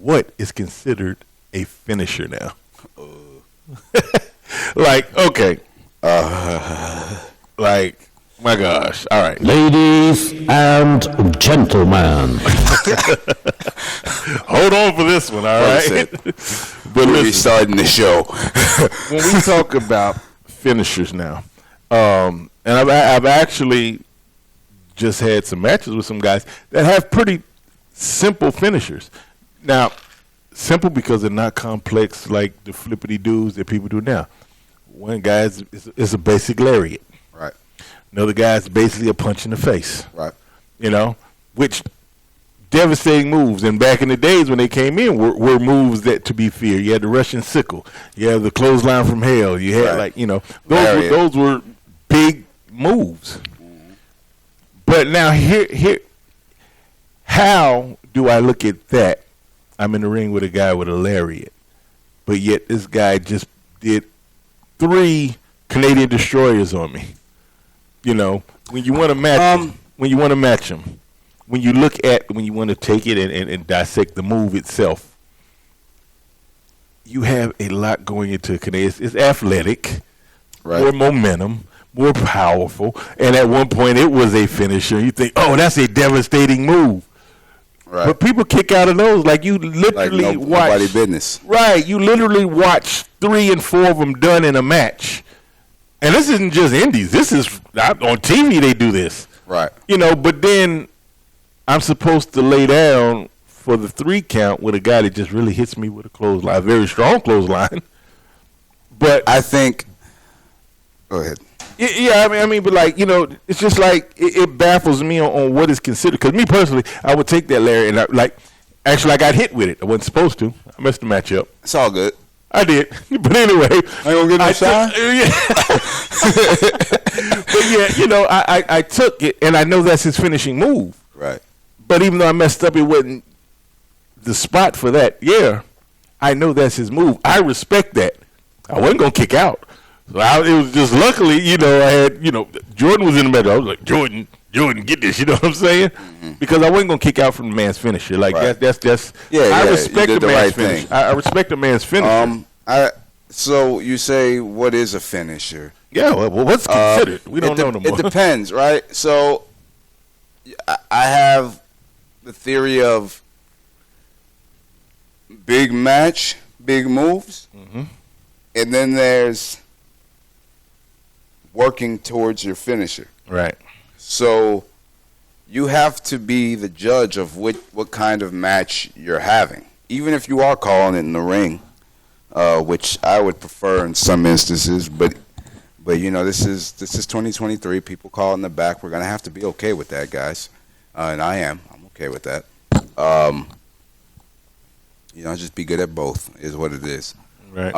what is considered a finisher now? Okay. My gosh. All right. Ladies and gentlemen. Hold on for this one, all right? But we're starting the show. When we talk about finishers now, and I've actually just had some matches with some guys that have pretty simple finishers. Now, simple because they're not complex like the flippity doos that people do now. One guy is a basic lariat. Right. Another guy is basically a punch in the face. Right. Which devastating moves. And back in the days when they came in were moves that to be feared. You had the Russian sickle. You had the clothesline from hell. You had those were big moves. Mm-hmm. But now here, how do I look at that? I'm in the ring with a guy with a lariat, but yet this guy just did 3 Canadian destroyers on me. When you want to match him, when you want to take it and dissect the move itself, you have a lot going into Canadian. It's athletic, right. More momentum, more powerful, and at one point it was a finisher. You think, oh, that's a devastating move. Right. But people kick out of those like you literally watch. Nobody business. Right. You literally watch 3 and 4 of them done in a match. And this isn't just indies. This is on TV they do this. Right. But then I'm supposed to lay down for the 3 count with a guy that just really hits me with a clothesline, a very strong clothesline. But I think. Go ahead. Yeah, but it's just like it baffles me on what is considered. Because me personally, I would take that Larry and I got hit with it. I wasn't supposed to. I messed the match up. It's all good. I did, but anyway, I ain't gonna get no shine. But I took it, and I know that's his finishing move. Right. But even though I messed up, it wasn't the spot for that. Yeah, I know that's his move. I respect that. I wasn't gonna kick out. So it was just luckily, I had, Jordan was in the middle. I was like, Jordan, get this. You know what I'm saying? Mm-hmm. Because I wasn't gonna kick out from the man's finisher. Like right. that's I respect the man's finish. I respect the man's finisher. So you say, what is a finisher? Yeah. Well, what's considered? We don't know no more. It depends, right? So I have the theory of big match, big moves, and then there's working towards your finisher. Right. So you have to be the judge of what kind of match you're having, even if you are calling it in the ring, which I would prefer in some instances. But you know, this is 2023. People call in the back. We're gonna have to be okay with that, guys, and I'm okay with that. You know, just be good at both is what it is. Right.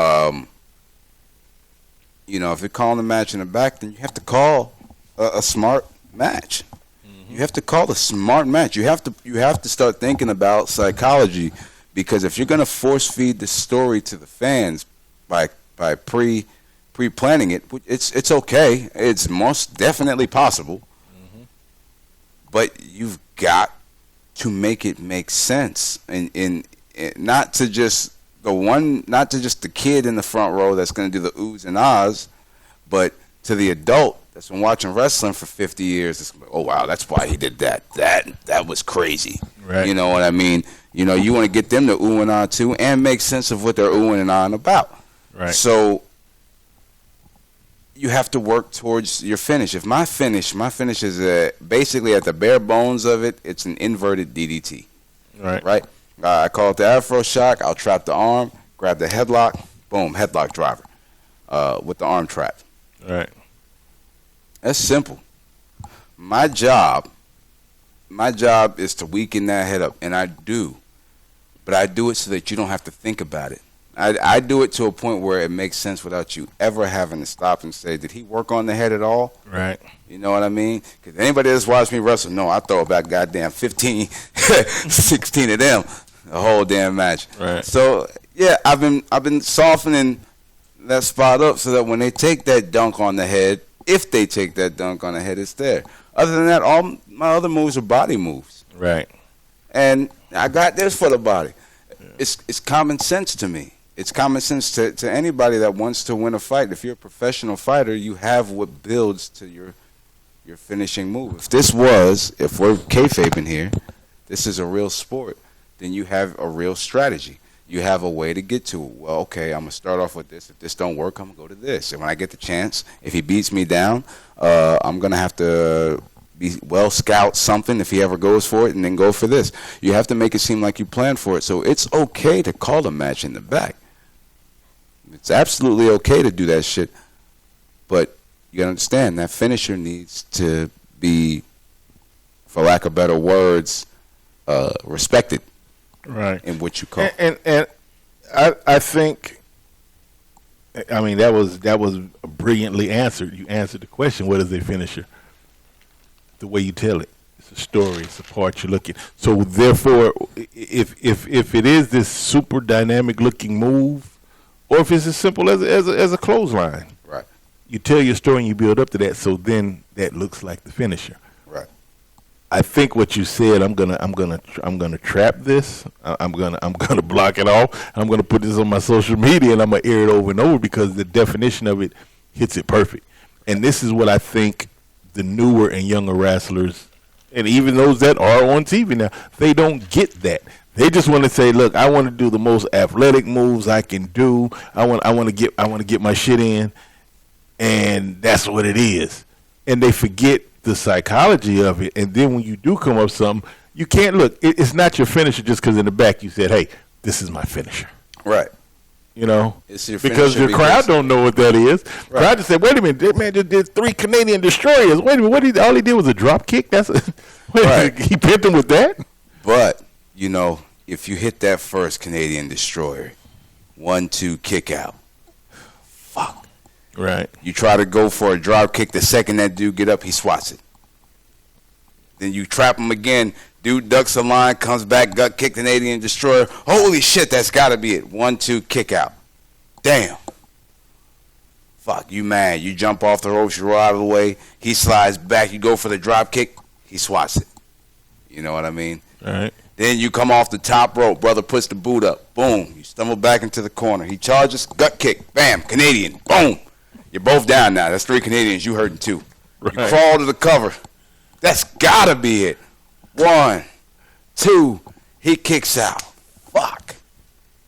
You know, if you're calling the match in the back, then you have to call a smart match. You have to call a smart match. You have to start thinking about psychology, because if you're going to force feed the story to the fans by pre-planning it, it's okay. It's most definitely possible. But you've got to make it make sense, and not to just the kid in the front row that's going to do the oohs and ahs, but to the adult that's been watching wrestling for 50 years. It's, oh wow, that's why he did that. That was crazy. Right. You know what I mean? You know, you want to get them to ooh and ah too, and make sense of what they're oohing and ahhing about. Right. So you have to work towards your finish. If my finish is basically at the bare bones of it, it's an inverted DDT. Right. Right. I call it the Afro Shock. I'll trap the arm, grab the headlock, boom, headlock driver with the arm trap. Right. That's simple. My job is to weaken that head up, and I do. But I do it so that you don't have to think about it. I do it to a point where it makes sense without you ever having to stop and say, did he work on the head at all? Right. You know what I mean? Because anybody that's watched me wrestle, no, I throw about goddamn 15, 16 of them the whole damn match. Right. So, yeah, I've been softening that spot up so that when they take that dunk on the head, if they take that dunk on the head, it's there. Other than that, all my other moves are body moves. Right. And I got this for the body. Yeah. It's common sense to me. It's common sense to anybody that wants to win a fight. If you're a professional fighter, you have what builds to your finishing move. If we're kayfabing here, this is a real sport, then you have a real strategy. You have a way to get to it. Well, okay, I'm going to start off with this. If this don't work, I'm going to go to this. And when I get the chance, if he beats me down, I'm going to have to scout something if he ever goes for it, and then go for this. You have to make it seem like you planned for it. So it's okay to call a match in the back. It's absolutely okay to do that shit. But you got to understand, that finisher needs to be, for lack of better words, respected. Right. In what you call. And I think, I mean, that was brilliantly answered. You answered the question, what is a finisher? The way you tell it. It's a story. It's a part you're looking. So therefore, if it is this super dynamic looking move, or if it's as simple as a clothesline, right? You tell your story and you build up to that. So then that looks like the finisher. Right. I think what you said. I'm gonna trap this. I'm gonna block it off. I'm gonna put this on my social media and I'm gonna air it over and over, because the definition of it hits it perfect. And this is what I think the newer and younger wrestlers, and even those that are on TV now, they don't get that. They just want to say, "Look, I want to do the most athletic moves I can do. I want to get my shit in," and that's what it is. And they forget the psychology of it. And then when you do come up with something, you can't look. It's not your finisher just because in the back you said, "Hey, this is my finisher." Right. You know, it's your because your crowd don't know what that is. Right. Crowd just said, "Wait a minute, that man just did 3 Canadian destroyers. Wait a minute, all he did was a drop kick. Right. He pinned him with that." But you know, if you hit that first Canadian destroyer, 1-2 kick out, fuck. Right. You try to go for a drop kick. The second that dude get up, he swats it. Then you trap him again. Dude ducks a line, comes back, gut kick, Canadian destroyer. Holy shit, that's got to be it. 1-2 kick out. Damn. Fuck, you mad. You jump off the ropes, you roll out of the way. He slides back. You go for the drop kick. He swats it. You know what I mean? All right. Then you come off the top rope. Brother puts the boot up. Boom. You stumble back into the corner. He charges. Gut kick. Bam. Canadian. Boom. You're both down now. That's 3 Canadians. You hurting 2. Right. You crawl to the cover. That's got to be it. 1, 2. He kicks out. Fuck.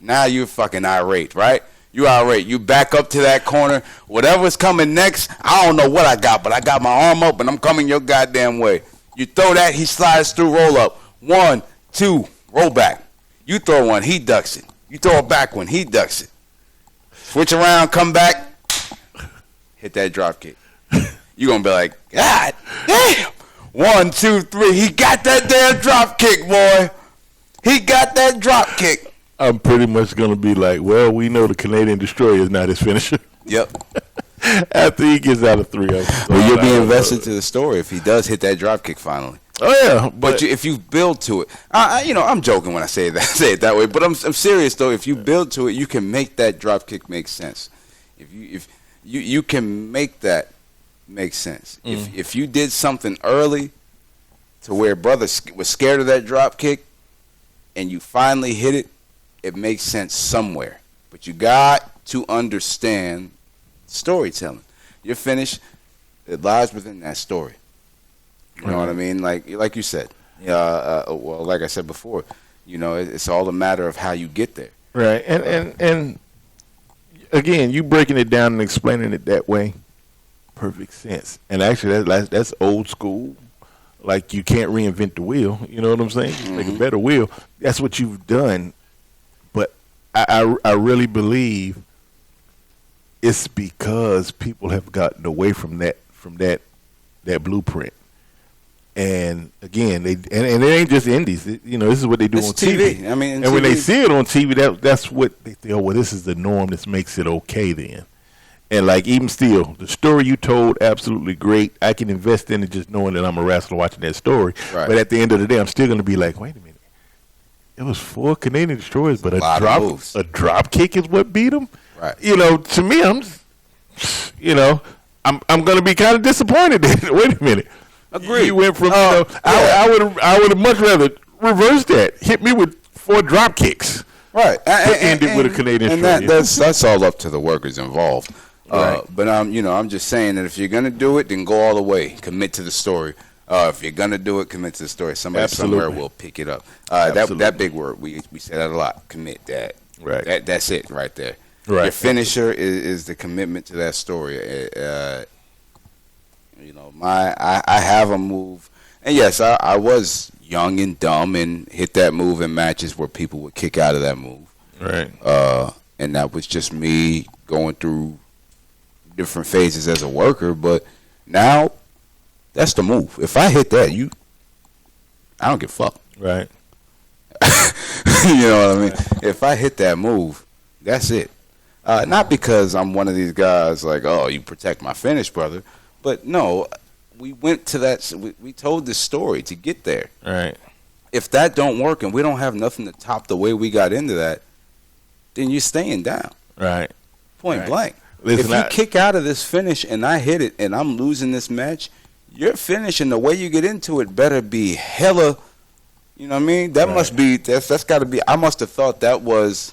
Now you're fucking irate, right? You irate. You back up to that corner. Whatever's coming next, I don't know what I got, but I got my arm up and I'm coming your goddamn way. You throw that, he slides through, roll up. 1, 2, roll back. You throw one, he ducks it. You throw a back one, he ducks it. Switch around, come back, hit that drop kick. You're going to be like, God damn. 1, 2, 3, he got that damn drop kick, boy. He got that drop kick. I'm pretty much going to be like, well, we know the Canadian Destroyer is not his finisher. Yep. After he gets out of 3 of them. Well, you'll be invested to the story if he does hit that drop kick finally. Oh, yeah. But if you build to it, I'm joking when I say that, say it that way. But I'm serious though. If you build to it, you can make that drop kick make sense. If you can make that make sense. If you did something early to where brother was scared of that drop kick, and you finally hit it, it makes sense somewhere. But you got to understand storytelling. Your finish, it lies within that story. You know what I mean? Like you said. Well, like I said before, it's all a matter of how you get there. Right. And again, you breaking it down and explaining it that way, perfect sense. And actually, that's old school. Like, you can't reinvent the wheel. You know what I'm saying? Just make a better wheel. That's what you've done. But I really believe it's because people have gotten away from that blueprint. And again, and it ain't just indies. This is what they do on TV. I mean, and when they see it on TV, that's what they think. Oh, well, this is the norm. This makes it okay then. And like, even still, the story you told, absolutely great. I can invest in it just knowing that I'm a wrestler watching that story. Right. But at the end of the day, I'm still going to be like, wait a minute. It was 4 Canadian Destroyers, but a drop kick is what beat them. Right. To me, I'm going to be kind of disappointed. Wait a minute. Agreed. You went from I would have much rather reversed that. Hit me with 4 drop kicks. Right. And ended with a Canadian Destroyer. That's all up to the workers involved. Right. But I'm just saying that if you're gonna do it, then go all the way. Commit to the story. If you're gonna do it, commit to the story. Somebody somewhere will pick it up. That big word, we say that a lot. Commit that. Right. That's it right there. Right. Your finisher is the commitment to that story. I have a move, and yes, I was young and dumb and hit that move in matches where people would kick out of that move. Right. And that was just me going through different phases as a worker, but now that's the move. If I hit that, I don't give a fuck. Right. You know what I mean? If I hit that move, that's it. Not because I'm one of these guys like, oh, you protect my finish, brother. But no, we went to that. We told this story to get there. Right. If that don't work and we don't have nothing to top the way we got into that, then you're staying down. Right. Point blank. Listen, if you kick out of this finish and I hit it and I'm losing this match, your finish and the way you get into it better be hella. You know what I mean? That must be. That's got to be. I must have thought that was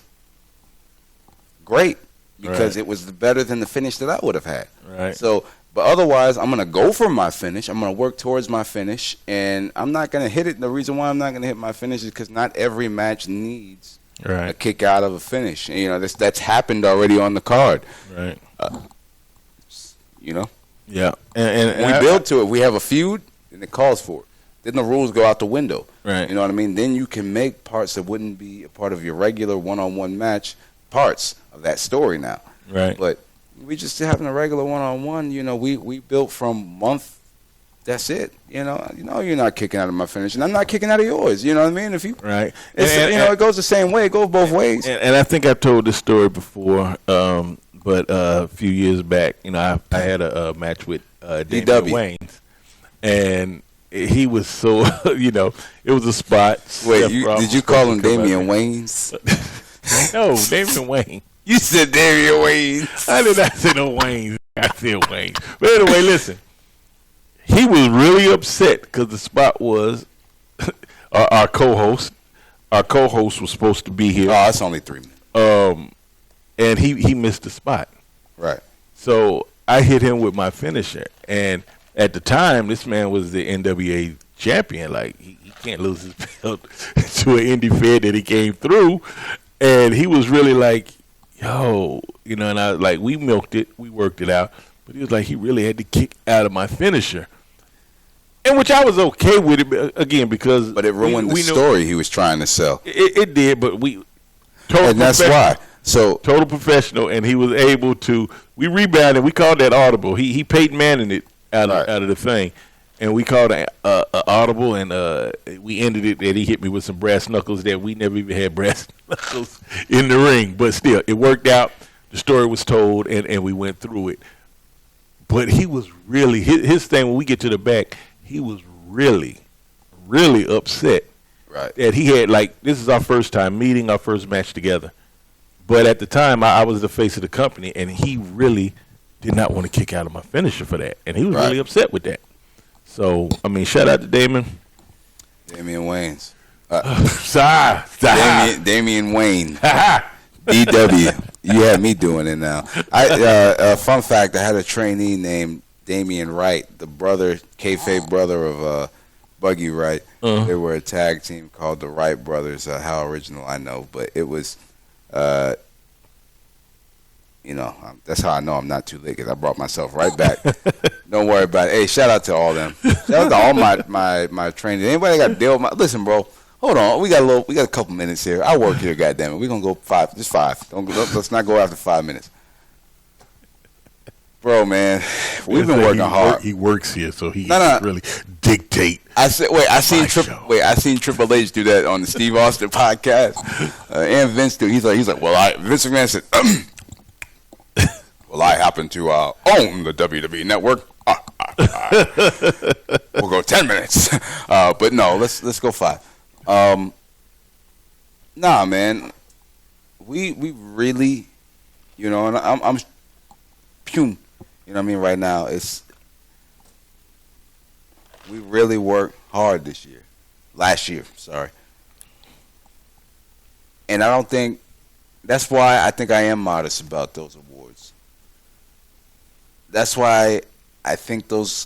great because it was better than the finish that I would have had. Right. So. But otherwise, I'm going to go for my finish. I'm going to work towards my finish, and I'm not going to hit it. The reason why I'm not going to hit my finish is because not every match needs a kick out of a finish. And, that's happened already on the card. Right. Yeah. And we build to it. We have a feud, and it calls for it. Then the rules go out the window. Right. You know what I mean? Then you can make parts that wouldn't be a part of your regular one-on-one match parts of that story now. Right. But we just having a regular one-on-one, we built from month. That's it. You're not kicking out of my finish, and I'm not kicking out of yours. You know what I mean? If you right, it goes the same way. It goes both ways. And I think I told this story before, but a few years back, I had a match with Damian Wayans, and he was so it was a spot. Wait, did you call him Damian Wayans? No, Damian Wayne. You said Damian Wayans. I did not say no Waynes. I said Wayne. But anyway, listen. He was really upset because the spot was our co-host. Our co-host was supposed to be here. Oh, it's only 3 minutes. And he missed the spot. Right. So I hit him with my finisher. And at the time, this man was the NWA champion. Like, he can't lose his belt to an indie fed that he came through. And he was really like, yo, and I was like, we milked it, we worked it out, but he was like, he really had to kick out of my finisher. And which I was okay with it, again, because... But it ruined the story he was trying to sell. It did, but and that's why. So total professional, and he was able to... We rebounded. We called that audible. He Peyton Manning it out of the thing. And we called it audible, and we ended it that he hit me with some brass knuckles that we never even had brass knuckles in the ring. But still, it worked out. The story was told, and we went through it. But he was really... His thing, when we get to the back... He was really, really upset that he had, like, this is our first time meeting, our first match together. But at the time, I was the face of the company, and he really did not want to kick out of my finisher for that. And he was really upset with that. So, I mean, shout out to Damian Wayans. Damian Wayne. DW. You had me doing it now. Fun fact, I had a trainee named Damian Wright, the kayfabe brother of Buggy Wright. They were a tag team called the Wright Brothers. How original, I know, but it was, that's how I know I'm not too late, because I brought myself right back. Don't worry about it. Hey, shout out to all them. Shout out to all my trainees. Anybody got to deal with listen, bro. Hold on, we got a couple minutes here. I work here, goddammit. We're gonna go just five. Let's not go after 5 minutes. Bro, man, we've been working hard. He works here, so he really dictate. I seen Triple H do that on the Steve Austin podcast, and Vince do. He's like, Vince McMahon said, well, I happen to own the WWE network. We'll go 10 minutes, but no, let's go 5. Nah, man, we really, and I'm pune. You know what I mean? Right now, we really worked hard last year, sorry. And I don't think, that's why I think I am modest about those awards. That's why I think those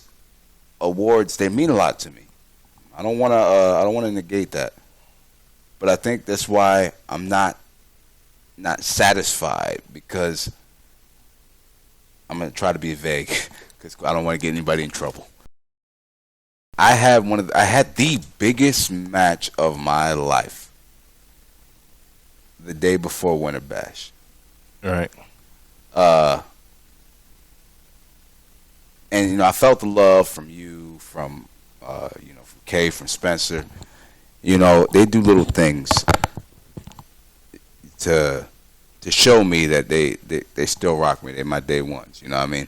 awards, they mean a lot to me. I don't want to negate that. But I think that's why I'm not satisfied, because I'm going to try to be vague, because I don't want to get anybody in trouble. I had the biggest match of my life the day before Winter Bash. All right. And I felt the love from you, from from Kay, from Spencer. They do little things to show me that they still rock me. They're my day ones. You know what I mean?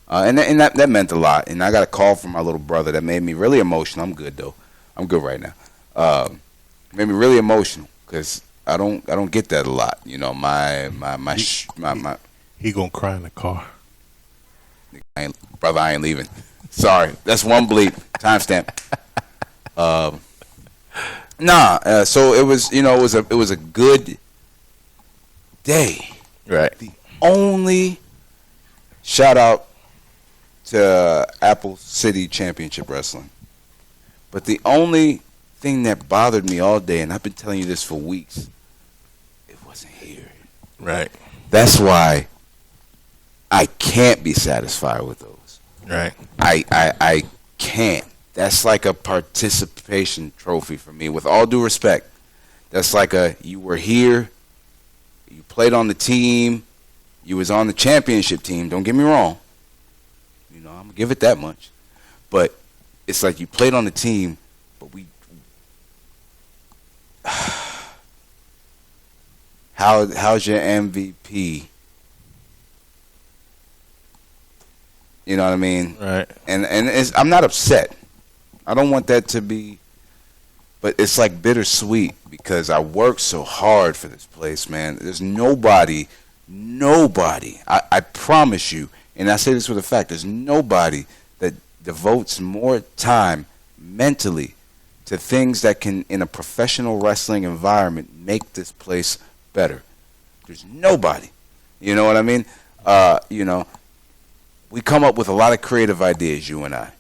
And that meant a lot. And I got a call from my little brother that made me really emotional. I'm good though. I'm good right now. Made me really emotional, because I don't get that a lot. My He gonna cry in the car. Brother, I ain't leaving. Sorry, that's one bleep. Timestamp. So it was, it was a good day. Right. The only shout out to Apple City Championship Wrestling. But the only thing that bothered me all day, and I've been telling you this for weeks, it wasn't here. Right. That's why I can't be satisfied with those. Right. I can't. That's like a participation trophy for me, with all due respect. That's like you were here, you played on the team, you was on the championship team, don't get me wrong. I'm going to give it that much. But it's like you played on the team, but how's your MVP? You know what I mean? Right. And I'm not upset. I don't want that to be, but it's like bittersweet, because I worked so hard for this place, man. There's nobody, I promise you, and I say this with a fact, there's nobody that devotes more time mentally to things that can, in a professional wrestling environment, make this place better. There's nobody. You know what I mean? We come up with a lot of creative ideas, you and I.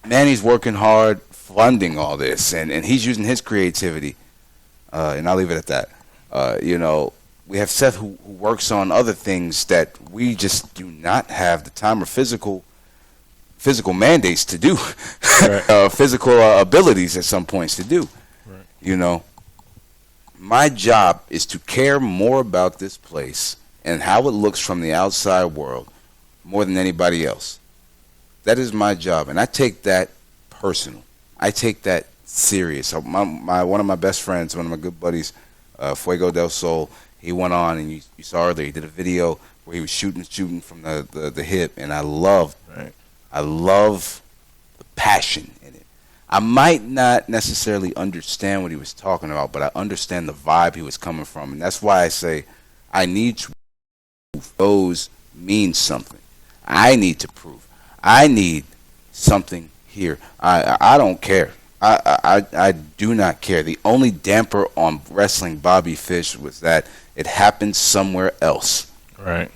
Manny's working hard funding all this, and he's using his creativity. and I'll leave it at that. You know, we have Seth who works on other things that we just do not have the time or physical mandates to do, right. Physical abilities at some points to do. Right. You know, my job is to care more about this place and how it looks from the outside world more than anybody else. That is my job, and I take that personal. I take that serious. One of my best friends, one of my good buddies, Fuego del Sol, he went on, and you saw earlier, he did a video where he was shooting from the hip, and I love the passion in it. I might not necessarily understand what he was talking about, but I understand the vibe he was coming from, and that's why I say I need to prove those mean something. I need to prove. I need something here. I don't care. I do not care. The only damper on wrestling Bobby Fish was that it happened somewhere else. Right.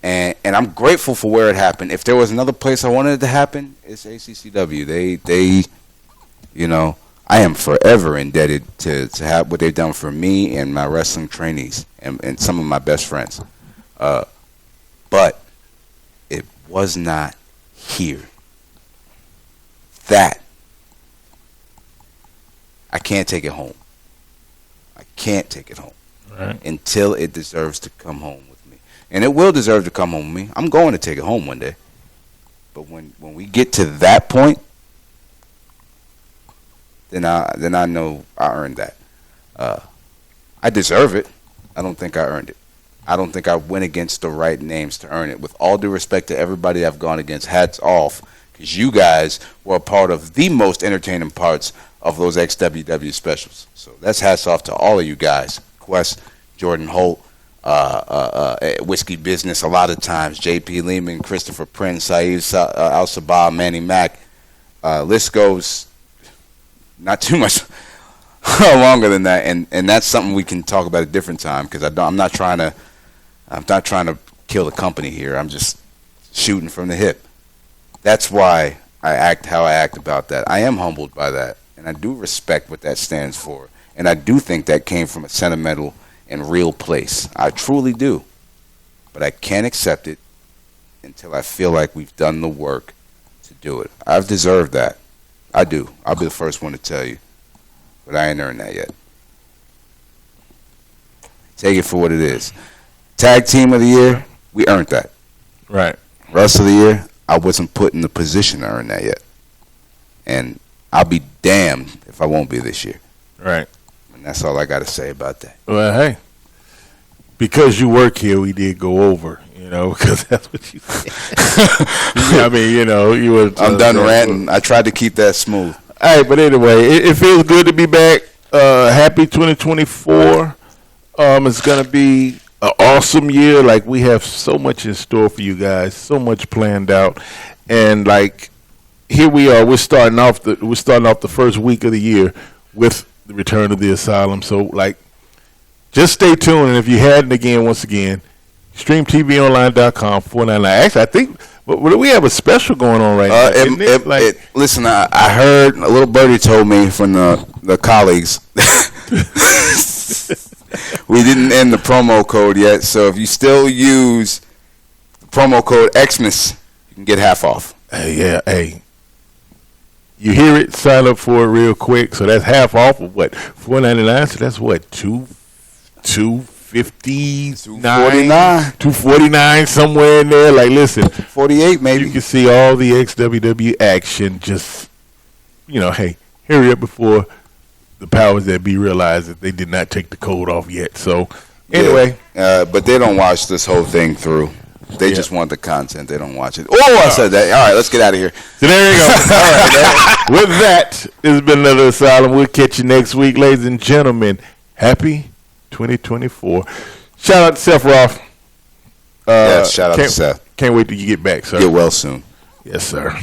And I'm grateful for where it happened. If there was another place I wanted it to happen, it's ACCW. They you know, I am forever indebted to have what they've done for me and my wrestling trainees and some of my best friends. But it was not here. That I can't take it home. I can't take it home until it deserves to come home with me. And it will deserve to come home with me. I'm going to take it home one day. But when we get to that point, then I know I earned that. I deserve it. I don't think I earned it. I don't think I went against the right names to earn it. With all due respect to everybody I've gone against, hats off, because you guys were a part of the most entertaining parts of those XWW specials. So that's hats off to all of you guys. Quest, Jordan Holt, Whiskey Business a lot of times, JP Lehman, Christopher Prince, Saeed Al-Sabah, Manny-Mac. List goes not too much longer than that, and that's something we can talk about a different time, because I'm not trying to kill the company here. I'm just shooting from the hip. That's why I act how I act about that. I am humbled by that, and I do respect what that stands for, and I do think that came from a sentimental and real place. I truly do, but I can't accept it until I feel like we've done the work to do it. I've deserved that. I do. I'll be the first one to tell you, but I ain't earned that yet. Take it for what it is. Tag Team of the Year, we earned that. Right. Wrestler of the Year, I wasn't put in the position to earn that yet. And I'll be damned if I won't be this year. Right. And that's all I got to say about that. Well, hey, because you work here, we did go over, because that's what you said. I mean, you were. I'm done ranting. I tried to keep that smooth. All right, but anyway, it feels good to be back. Happy 2024. It's going to be an awesome year. Like, we have so much in store for you guys, so much planned out. And, like, here we are. We're starting off the first week of the year with the return of the Asylum. So, like, just stay tuned. And if you hadn't, once again, XtremeTVOnline.com, $4.99. Actually, I think we have a special going on right now. Listen, I heard a little birdie told me from the colleagues. We didn't end the promo code yet, so if you still use the promo code Xmas, you can get half off. Hey. You hear it, sign up for it real quick. So that's half off of what? $4.99. So that's what, $250, $249, somewhere in there. Like, listen, 48 maybe. You can see all the XWW action. Just, hey, hurry up before the powers that be realize that they did not take the code off yet. So anyway, but they don't watch this whole thing through. They just want the content. They don't watch it. Oh, I said that. All right, let's get out of here. So there you go. All right. With that, it's been another Asylum. We'll catch you next week, ladies and gentlemen. Happy 2024. Shout out to Seth Roth. Yes, shout out to Seth. Can't wait till you get back, sir. Get well soon. Yes, sir.